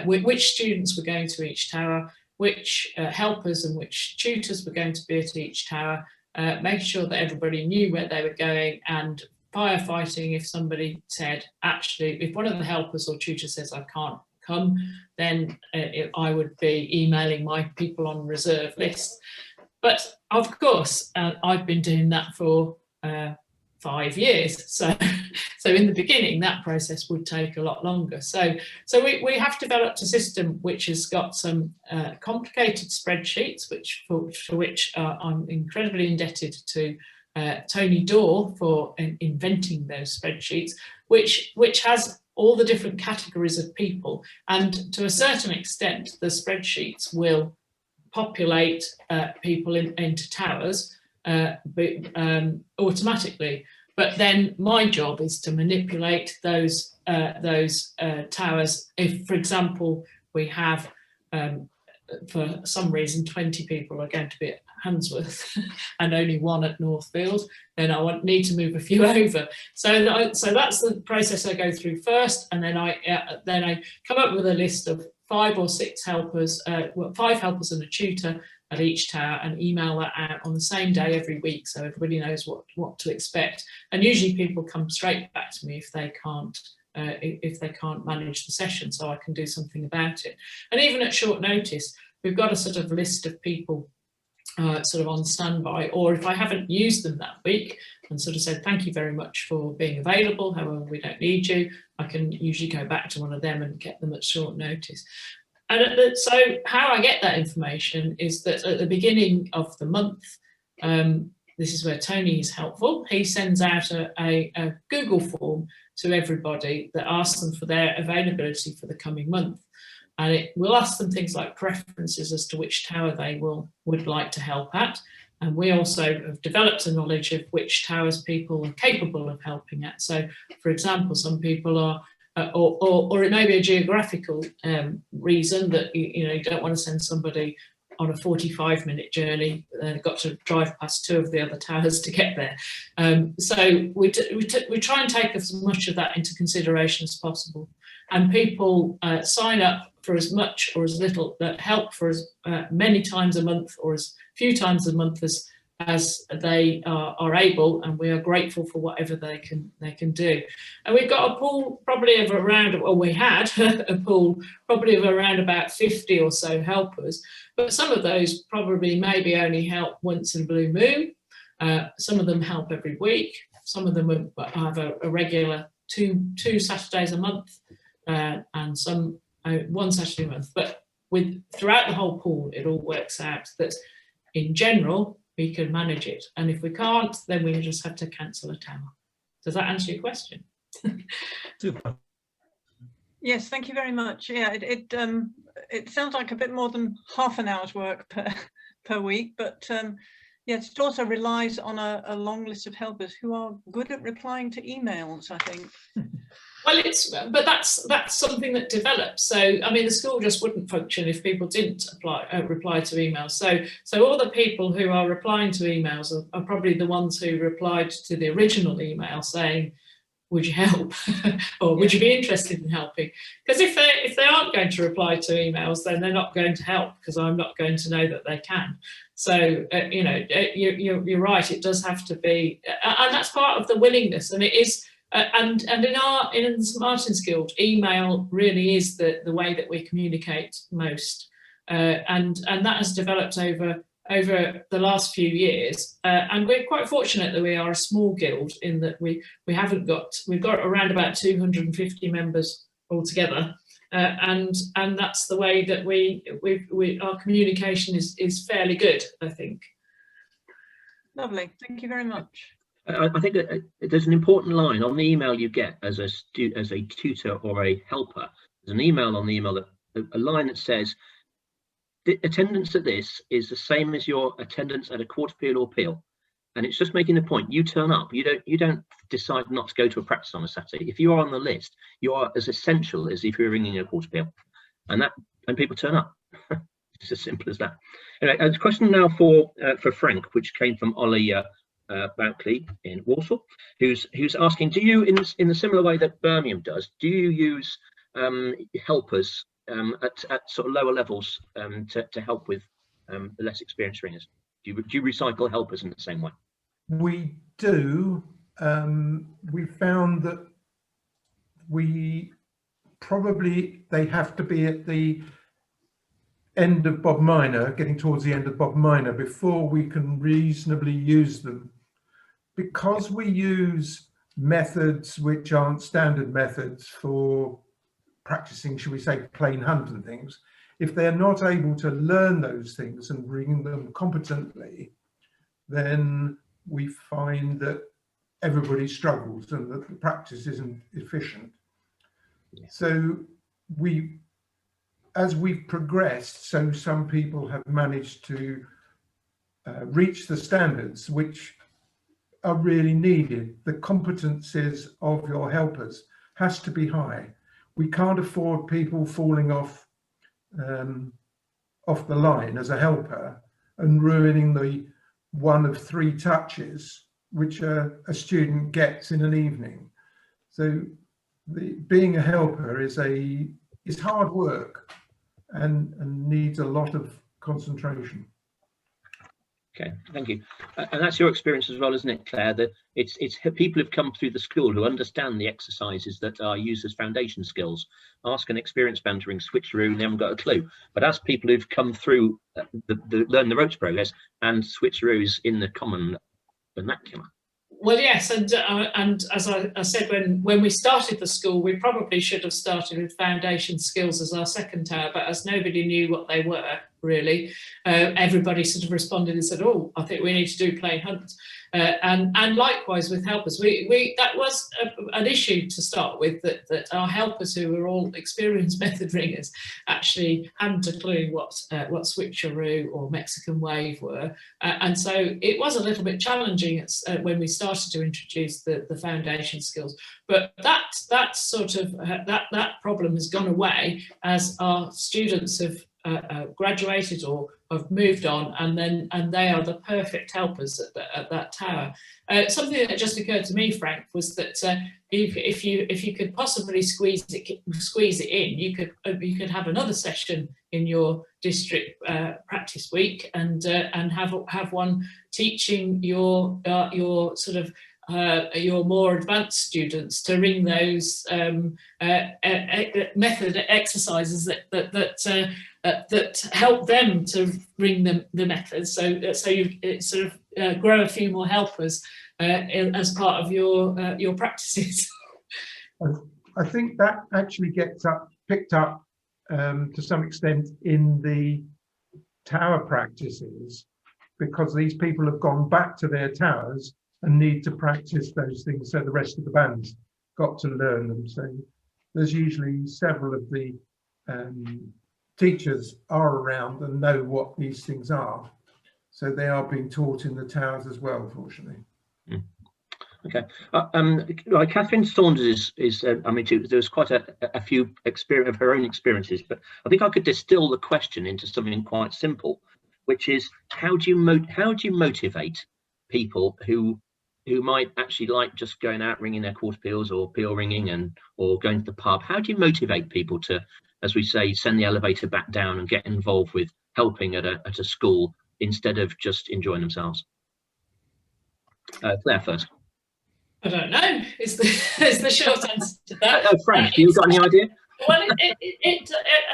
which students were going to each tower, which helpers and which tutors were going to be at each tower. Making sure that everybody knew where they were going, and firefighting if somebody said, actually, if one of the helpers or tutors says I can't come, then I would be emailing my people on reserve list. But of course, I've been doing that for 5 years. So in the beginning, that process would take a lot longer. So we have developed a system which has got some complicated spreadsheets, for which I'm incredibly indebted to Tony Dorr for inventing those spreadsheets, which has all the different categories of people. And to a certain extent, the spreadsheets will populate people into towers automatically. But then my job is to manipulate those towers. If, for example, we have, for some reason, 20 people are going to be at Handsworth and only one at Northfield, then I need to move a few over. So that's the process I go through first, and then I come up with a list of 5 or 6 helpers, 5 helpers and a tutor at each tower, and email that out on the same day every week, so everybody knows what to expect. And usually people come straight back to me if they can't if they can't manage the session, so I can do something about it. And even at short notice, we've got a sort of list of people sort of on standby, or if I haven't used them that week and sort of said thank you very much for being available, however we don't need you, I can usually go back to one of them and get them at short notice. And so how I get that information is that at the beginning of the month, this is where Tony is helpful. He sends out a Google form to everybody that asks them for their availability for the coming month. And it will ask them things like preferences as to which tower they would like to help at. And we also have developed a knowledge of which towers people are capable of helping at. So, for example, some people are, or it may be a geographical reason that you don't want to send somebody on a 45-minute journey. They've got to drive past 2 of the other towers to get there. So we try and take as much of that into consideration as possible. And people sign up for as much or as little that help for as many times a month or as few times a month as they are able, and we are grateful for whatever they can do. And we've got a pool probably of around, well, we had a pool probably of around about 50 or so helpers, but some of those probably maybe only help once in a blue moon. Some of them help every week. Some of them have a regular two Saturdays a month, and some 1 Saturday a month. But throughout the whole pool, it all works out that in general, we can manage it. And if we can't, then we just have to cancel a tower. Does that answer your question? Super. Yes, thank you very much. Yeah, it sounds like a bit more than half an hour's work per week, but yes, it also relies on a long list of helpers who are good at replying to emails, I think. Well, but that's something that develops. So, I mean, the school just wouldn't function if people didn't reply to emails. So all the people who are replying to emails are probably the ones who replied to the original email saying, would you help? Or would you be interested in helping? Because if they aren't going to reply to emails, then they're not going to help, because I'm not going to know that they can. So, you're right, it does have to be, and that's part of the willingness, and it is. And in the St Martin's Guild, email really is the way that we communicate most, and that has developed over the last few years. And we're quite fortunate that we are a small guild in that we've got around about 250 members altogether, and that's the way that our communication is fairly good, I think. Lovely, thank you very much. I think that there's an important line on the email you get as a tutor or a helper. There's an email on the email, a line that says, the attendance at this is the same as your attendance at a court appeal or appeal. And it's just making the point, you turn up, you don't decide not to go to a practice on a Saturday. If you are on the list, you are as essential as if you're ringing a court appeal, and people turn up. It's as simple as that. Anyway, a question now for Frank, which came from Ollie Boutley in Walsall, who's asking, do you, in the similar way that Birmingham does, do you use helpers at sort of lower levels to help with the less experienced ringers? Do you recycle helpers in the same way? We do. We found that they have to be at the end of Bob Minor, getting towards the end of Bob Minor, before we can reasonably use them. Because we use methods which aren't standard methods for practicing, shall we say, plain hunt and things, if they're not able to learn those things and bring them competently, then we find that everybody struggles and that the practice isn't efficient. Yeah. So as we've progressed, so some people have managed to reach the standards which are really needed. The competencies of your helpers has to be high. We can't afford people falling off the line as a helper and ruining the 1 of 3 touches which a student gets in an evening. So being a helper is hard work and needs a lot of concentration. Okay, thank you. And that's your experience as well, isn't it, Claire? That it's people who've come through the school who understand the exercises that are used as foundation skills. Ask an experienced bantering switcheroo, they haven't got a clue. But as people who've come through the learn the ropes progress and switcheroos in the common vernacular. Well, yes, and as I said, when we started the school, we probably should have started with foundation skills as our second tower, but as nobody knew what they were, really, everybody sort of responded and said, oh, I think we need to do plain hunt. And likewise with helpers, that was an issue to start with, that our helpers, who were all experienced method ringers, actually hadn't a clue what switcheroo or Mexican wave were, and so it was a little bit challenging when we started to introduce the foundation skills. But that sort of that problem has gone away as our students have graduated or have moved on, and they are the perfect helpers at that tower. Something that just occurred to me, Frank, was that if you could possibly squeeze it in, you could have another session in your district practice week and have one teaching your sort of your more advanced students to ring those method exercises that help them to ring the methods. So you sort of grow a few more helpers as part of your practices. I think that actually gets picked up to some extent in the tower practices, because these people have gone back to their towers and need to practice those things, so the rest of the band's got to learn them. So there's usually several of the teachers are around and know what these things are, so they are being taught in the towers as well, fortunately. Okay, like Catherine Saunders is I mean, there's quite a few experience of her own experiences, but I think I could distill the question into something quite simple, which is how do you motivate people who might actually like just going out ringing their quarter peals or peel ringing or going to the pub? How do you motivate people to, as we say, send the elevator back down and get involved with helping at a school instead of just enjoying themselves? Claire first. I don't know, is the short answer to that. Frank, you got any idea? Well, I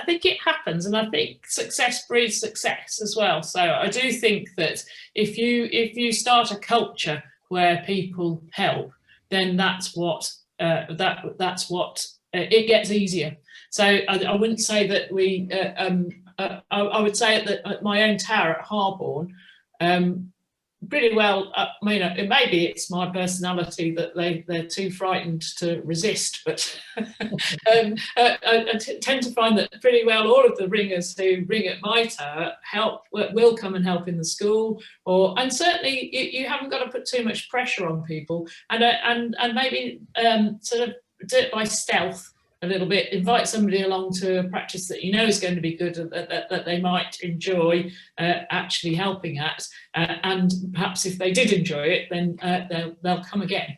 think it happens, and I think success breeds success as well. So I do think that if you start a culture where people help, then that's what it gets easier. So I wouldn't say that we. I would say at my own tower at Harborne, pretty well. I mean, maybe it's my personality that they're too frightened to resist, but I tend to find that pretty well all of the ringers who ring at my tower will come and help in the school, and certainly you haven't got to put too much pressure on people, and maybe sort of do it by stealth a little bit. Invite somebody along to a practice that you know is going to be good, that they might enjoy actually helping at, and perhaps if they did enjoy it, then they'll come again.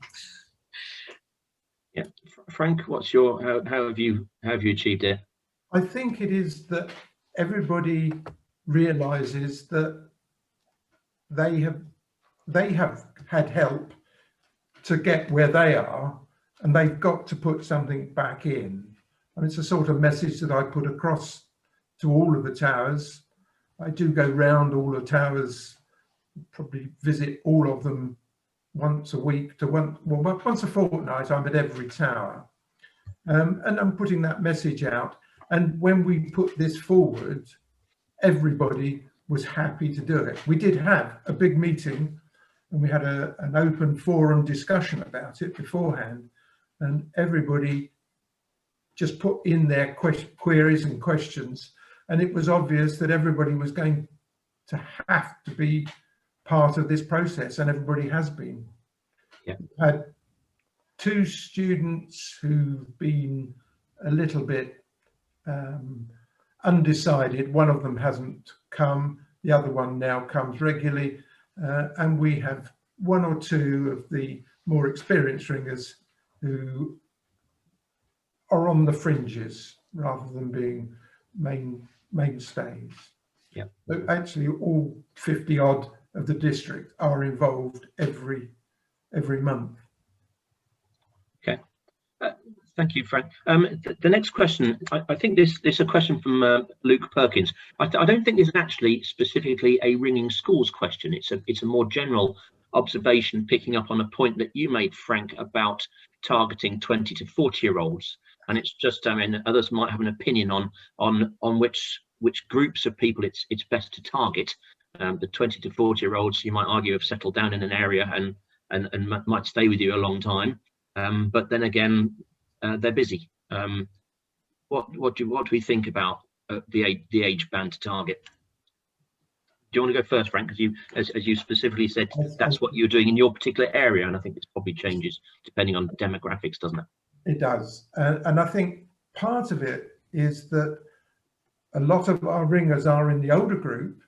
Yeah, Frank, what's your how have you achieved it? I think it is that everybody realizes that they have had help to get where they are, and they've got to put something back in. And it's a sort of message that I put across to all of the towers. I do go round all the towers, probably visit all of them once a week to once a fortnight. I'm at every tower, and I'm putting that message out. And when we put this forward, everybody was happy to do it. We did have a big meeting, and we had an open forum discussion about it beforehand. And everybody just put in their queries and questions, and it was obvious that everybody was going to have to be part of this process, and everybody has been. Yeah. Had two students who've been a little bit undecided. One of them hasn't come, the other one now comes regularly, and we have one or two of the more experienced ringers who are on the fringes rather than being mainstays. Yeah. But actually all 50 odd of the district are involved every month. Okay. Thank you, Frank. The next question, I think this is a question from Luke Perkins. I don't think this is actually specifically a ringing schools question. It's a more general observation, picking up on a point that you made, Frank, about targeting 20 to 40-year-olds. And it's just, I mean, others might have an opinion on which groups of people it's best to target. The 20 to 40-year-olds, you might argue, have settled down in an area and might stay with you a long time. But then again, they're busy. What do we think about the age band to target? Do you want to go first, Frank? Because as you specifically said, that's what you're doing in your particular area, and I think this probably changes depending on demographics, doesn't it? It does, and I think part of it is that a lot of our ringers are in the older group,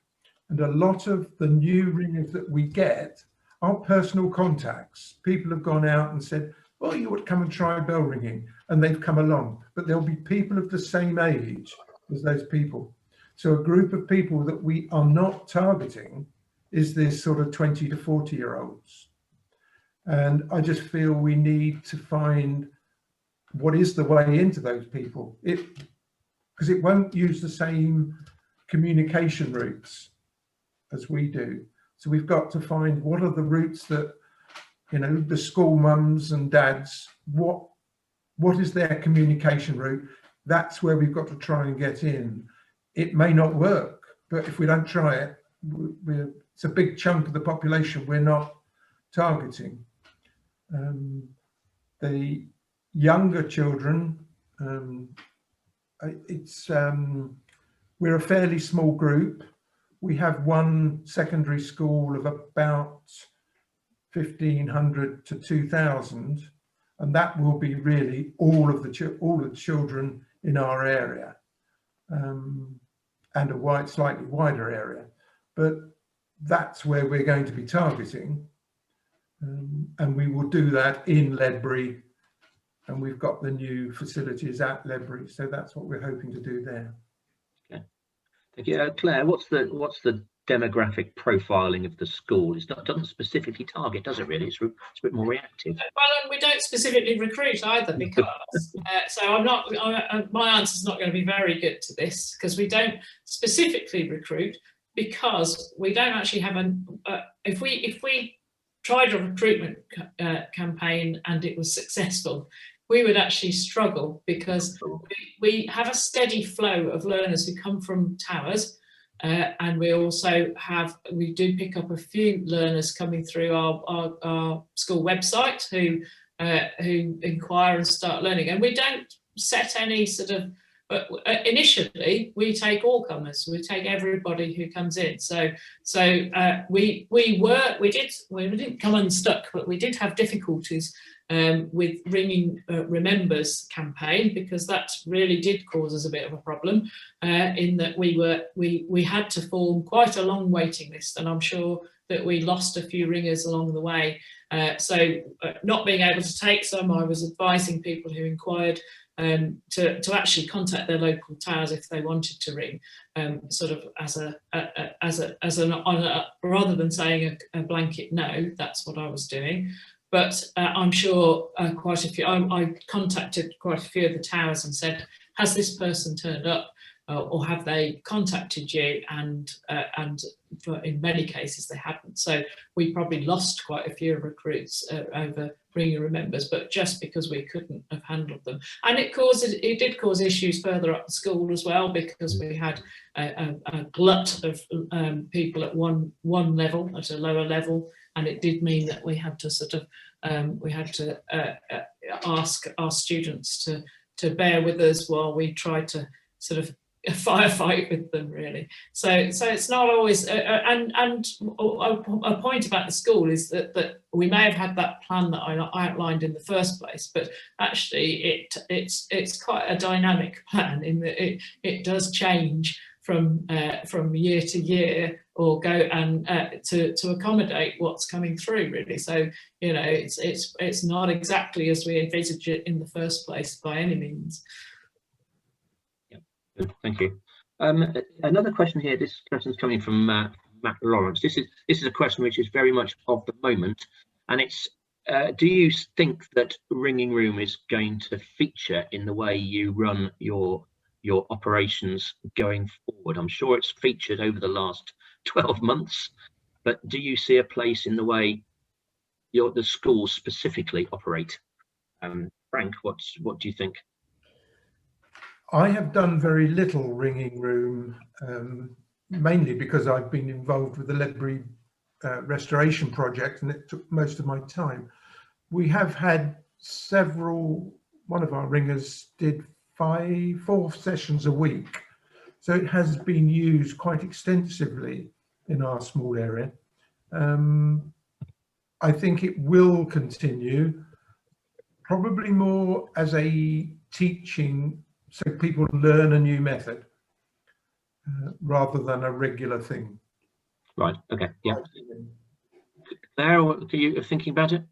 and a lot of the new ringers that we get are personal contacts. People have gone out and said, "Oh, you would come and try bell ringing," and they've come along. But there'll be people of the same age as those people. So a group of people that we are not targeting is this sort of 20 to 40-year-olds. And I just feel we need to find what is the way into those people. Because it won't use the same communication routes as we do. So we've got to find what are the routes that, you know, the school mums and dads, what is their communication route? That's where we've got to try and get in. It may not work, but if we don't try it, it's a big chunk of the population we're not targeting. The younger children, we're a fairly small group. We have one secondary school of about 1,500 to 2,000, and that will be really all of the children in our area, and a slightly wider area. But that's where we're going to be targeting, and we will do that in Ledbury, and we've got the new facilities at Ledbury, so that's what we're hoping to do there. Okay, thank you. Claire, what's the demographic profiling of the school? It doesn't specifically target, does it really? It's a bit more reactive. Well, and we don't specifically recruit either, because so my answer is not going to be very good to this, because we don't specifically recruit, because we don't actually have if we tried a recruitment campaign and it was successful, we would actually struggle, because we have a steady flow of learners who come from Towers. And we also we do pick up a few learners coming through our school website who inquire and start learning, and we don't set any sort of, but initially we take all comers, we take everybody who comes in. So we didn't come unstuck, but we did have difficulties with ringing remembers campaign, because that really did cause us a bit of a problem, in that we had to form quite a long waiting list, and I'm sure that we lost a few ringers along the way. So not being able to take some, I was advising people who inquired to actually contact their local towers if they wanted to ring, sort of rather than saying a blanket no. That's what I was doing. But I'm sure quite a few, I contacted quite a few of the towers and said, has this person turned up, or have they contacted you? And in many cases they hadn't. So we probably lost quite a few recruits over ringing remembers, but just because we couldn't have handled them. And it did cause issues further up the school as well, because we had a glut of people at one level, at a lower level. And it did mean that we had to sort of ask our students to bear with us while we tried to sort of firefight with them, really. So it's not always. And a point about the school is that we may have had that plan that I outlined in the first place, but actually it's quite a dynamic plan, in that it does change from year to year, or go and to accommodate what's coming through, really. So, you know, it's not exactly as we envisaged it in the first place by any means. Yeah, good, thank you. Another question here. This question's coming from Matt Lawrence. This is a question which is very much of the moment, and it's do you think that Ringing Room is going to feature in the way you run your operations going forward? I'm sure it's featured over the last 12 months, but do you see a place in the way the schools specifically operate? Frank, what do you think? I have done very little Ringing Room, mainly because I've been involved with the Ledbury restoration project, and it took most of my time. We have had one of our ringers did 4 sessions a week, so it has been used quite extensively in our small area. I think it will continue, probably more as a teaching, so people learn a new method rather than a regular thing. Right. Okay. Yeah. Clare, are you thinking about it?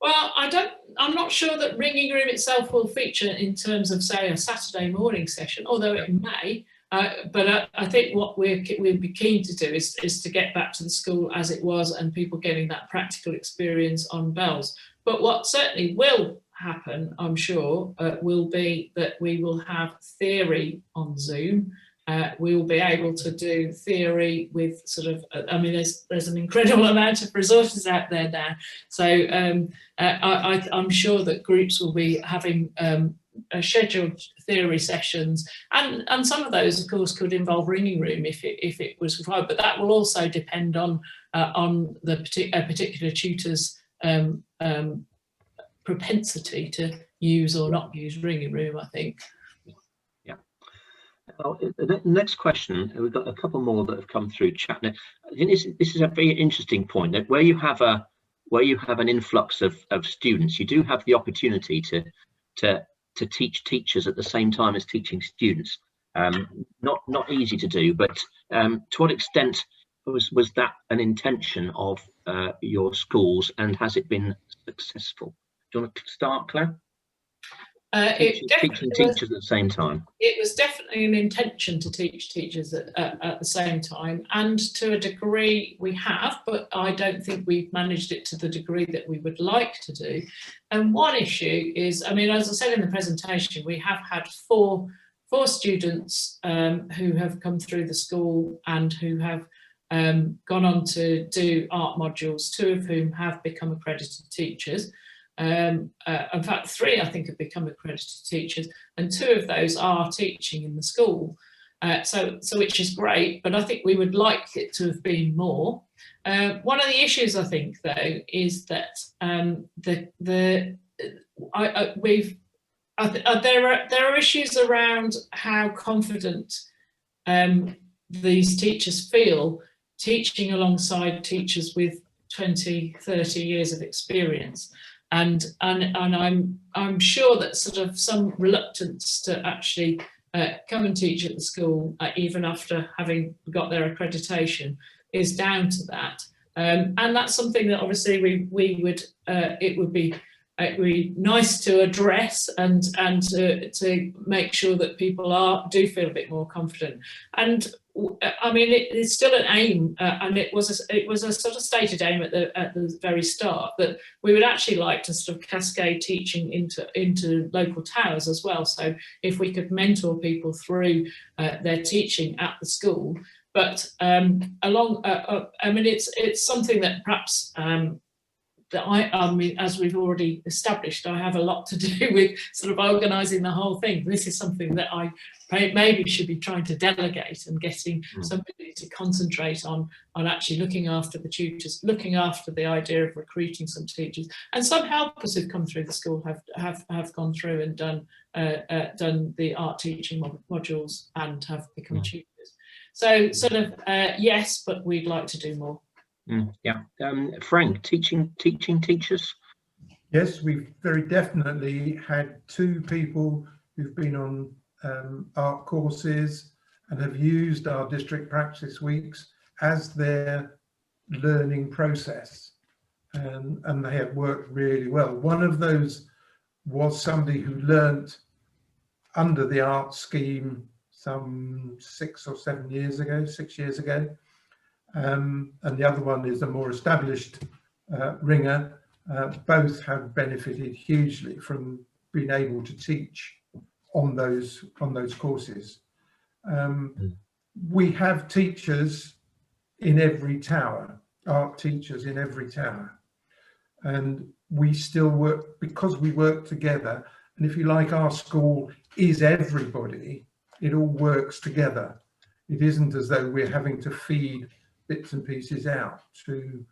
Well, I'm not sure that Ringing Room itself will feature in terms of, say, a Saturday morning session, although it may. But I think what we'll be keen to do is to get back to the school as it was, and people getting that practical experience on bells. But what certainly will happen, I'm sure, will be that we will have theory on Zoom. We will be able to do theory with sort of, I mean, there's an incredible amount of resources out there now. So I'm sure that groups will be having scheduled theory sessions, and some of those, of course, could involve Ringing Room if it was required. But that will also depend on the particular tutor's propensity to use or not use Ringing Room, I think. Well, the next question, we've got a couple more that have come through chat. Now, I think this is a very interesting point, that where you have an influx of students, you do have the opportunity to teach teachers at the same time as teaching students. Not easy to do, but to what extent was that an intention of your schools, and has it been successful? Do you want to start, Clare? Teaching teachers at the same time. It was definitely an intention to teach teachers at the same time, and to a degree we have, but I don't think we've managed it to the degree that we would like to do. And one issue is, I mean, as I said in the presentation, we have had four students who have come through the school and who have gone on to do art modules, 2 of whom have become accredited teachers. In fact, 3 I think have become accredited teachers, and 2 of those are teaching in the school. So which is great, but I think we would like it to have been more. One of the issues, I think, though, is that there are issues around how confident these teachers feel teaching alongside teachers with 20, 30 years of experience. And I'm sure that sort of some reluctance to actually come and teach at the school, even after having got their accreditation, is down to that. And that's something that obviously we would it would be nice to address and to make sure that people do feel a bit more confident. And I mean, it's still an aim, and it was a sort of stated aim at the very start, that we would actually like to sort of cascade teaching into local towers as well. So if we could mentor people through their teaching at the school, but I mean, it's something that perhaps that I mean, as we've already established, I have a lot to do with sort of organising the whole thing. This is something that I maybe should be trying to delegate, and getting somebody to concentrate on actually looking after the tutors, looking after the idea of recruiting some teachers. And some helpers who've come through the school have gone through and done the art teaching modules and have become tutors. So sort of yes, but we'd like to do more. Yeah. Frank, teaching teachers? Yes, we've very definitely had 2 people who've been on art courses and have used our district practice weeks as their learning process, and they have worked really well. One of those was somebody who learnt under the art scheme some 6 or 7 years ago, 6 years ago. and the other one is a more established ringer. Both have benefited hugely from being able to teach on those courses. We have teachers in every tower, art teachers in every tower, and we still work because we work together. And if you like, our school is everybody. It all works together. It isn't as though we're having to feed bits and pieces out to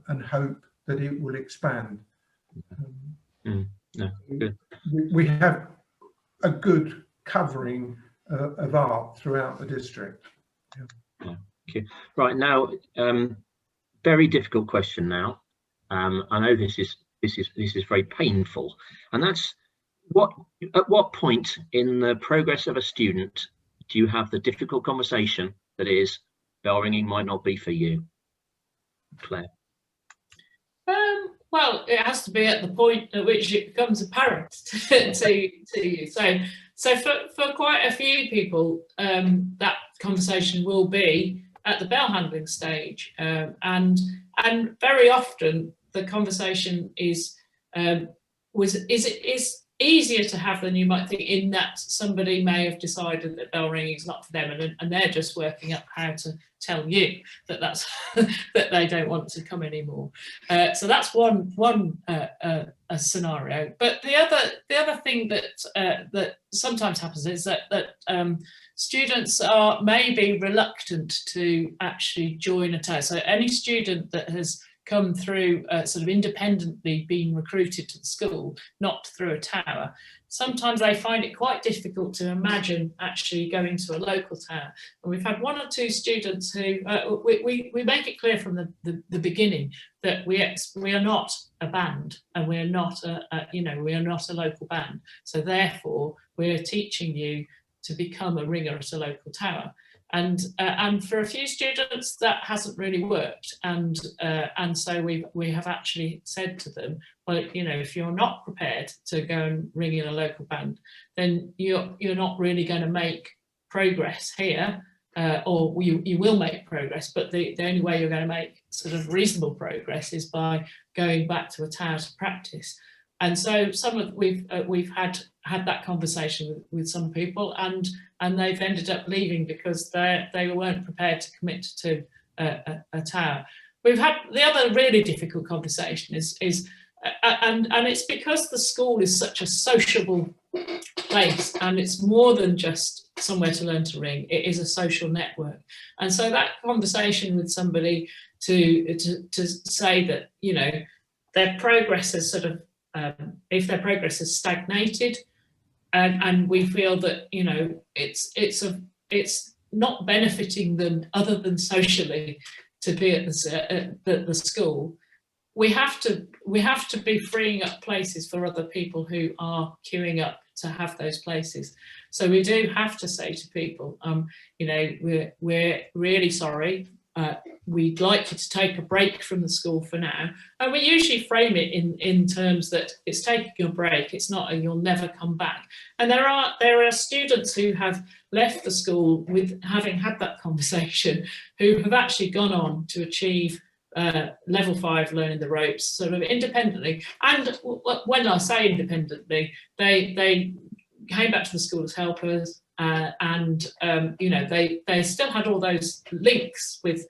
and hope that it will expand. No, good. We have a good covering of art throughout the district. Yeah. Okay. Right now, very difficult question now. I know this is very painful, and that's at what point in the progress of a student do you have the difficult conversation that is bell ringing might not be for you, Claire? Well, it has to be at the point at which it becomes apparent to you. So for quite a few people, that conversation will be at the bell handling stage, and very often the conversation is easier to have than you might think, in that somebody may have decided that bell ringing is not for them, and they're just working up how to tell you that that's that they don't want to come anymore. So that's one a scenario. But the other thing that sometimes happens is that students are maybe reluctant to actually join a tower. So any student that has come through sort of independently being recruited to the school, not through a tower, sometimes they find it quite difficult to imagine actually going to a local tower. And we've had one or two students who we make it clear from the beginning that we are not a band, and we're not we are not a local band. So therefore we're teaching you to become a ringer at a local tower. And for a few students that hasn't really worked, and so we have actually said to them, well, if you're not prepared to go and ring in a local band, then you're not really going to make progress here, or you will make progress, but the only way you're going to make sort of reasonable progress is by going back to a tower to practice. And so we've had that conversation with some people, and they've ended up leaving because they weren't prepared to commit to a tower. We've had the other really difficult conversation and it's because the school is such a sociable place, and it's more than just somewhere to learn to ring. It is a social network, and so that conversation with somebody to say that their progress is sort of if their progress has stagnated, and we feel that it's not benefiting them other than socially to be at the school, we have to be freeing up places for other people who are queuing up to have those places. So we do have to say to people, we're really sorry. We'd like you to take a break from the school for now. And we usually frame it in terms that it's taking a break, it's not a you'll never come back. And there are students who have left the school with having had that conversation, who have actually gone on to achieve level 5 learning the ropes sort of independently. And when I say independently, they came back to the school as helpers, and they still had all those links with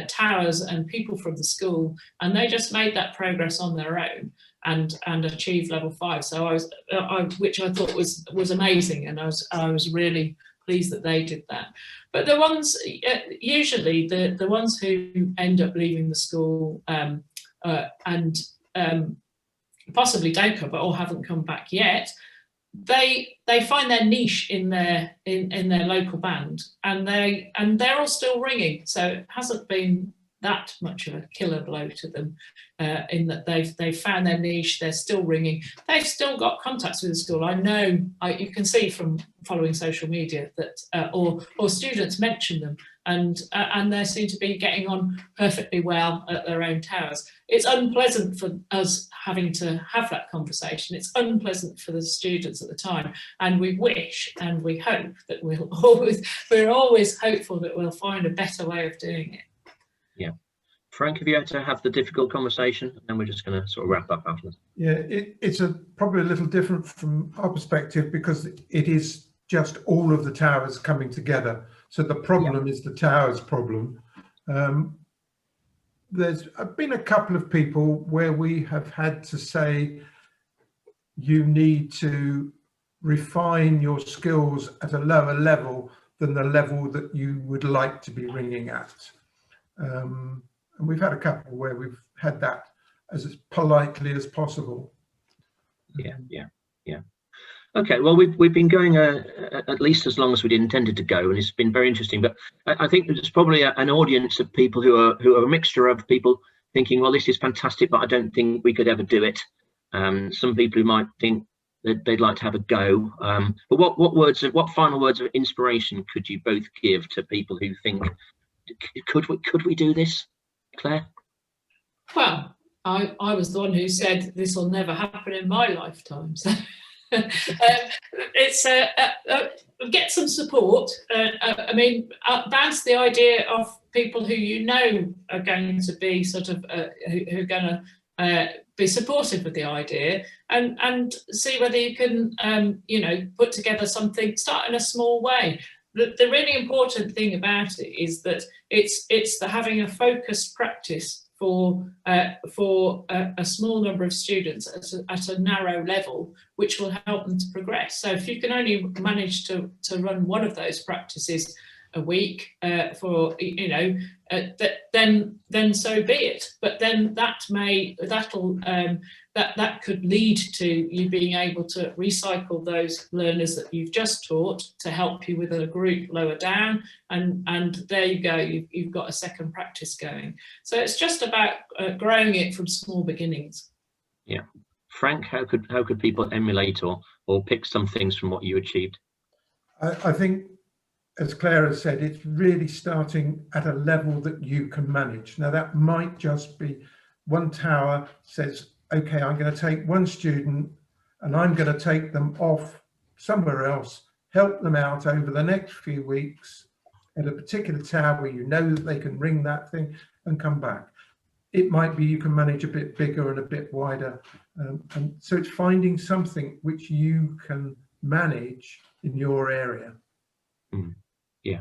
towers and people from the school, and they just made that progress on their own and achieved level 5. So which I thought was amazing, and I was really pleased that they did that. But the ones usually the ones who end up leaving the school and possibly don't come back or haven't come back yet, they find their niche in their local band, and they're all still ringing. So it hasn't been that much of a killer blow to them, in that they've found their niche. They're still ringing. They've still got contacts with the school. I know you can see from following social media that or students mention them, and they seem to be getting on perfectly well at their own towers. It's unpleasant for us having to have that conversation. It's unpleasant for the students at the time, and we wish and we hope that we're always hopeful that we'll find a better way of doing it. Frank, have you had to have the difficult conversation? And then we're just going to sort of wrap up afterwards. Yeah, it's probably a little different from our perspective because it is just all of the towers coming together. So the problem is the towers problem. There's been a couple of people where we have had to say, you need to refine your skills at a lower level than the level that you would like to be ringing at. And we've had a couple where we've had that as politely as possible. Yeah. Okay, well, we've been going at least as long as we'd intended to go, and it's been very interesting. But I think there's probably an audience of people who are a mixture of people thinking, well, this is fantastic, but I don't think we could ever do it. Some people who might think that they'd like to have a go. But what final words of inspiration could you both give to people who think, could we do this, Claire? Well, I was the one who said this will never happen in my lifetime. So it's get some support. I mean, bounce the idea of people who you know are going to be sort of who are going to be supportive of the idea, and see whether you can put together something. Start in a small way. The really important thing about it is that it's the having a focused practice for a small number of students at a narrow level, which will help them to progress. So if you can only manage to run one of those practices a week then so be it. But then that could lead to you being able to recycle those learners that you've just taught to help you with a group lower down, and there you go, you've got a second practice going. So it's just about growing it from small beginnings. Yeah. Frank, how could people emulate or pick some things from what you achieved? I think, as Claire has said, it's really starting at a level that you can manage. Now, that might just be one tower says, okay, I'm going to take one student and I'm going to take them off somewhere else, help them out over the next few weeks at a particular tower where you know that they can ring that thing and come back. It might be you can manage a bit bigger and a bit wider. And so it's finding something which you can manage in your area. Mm.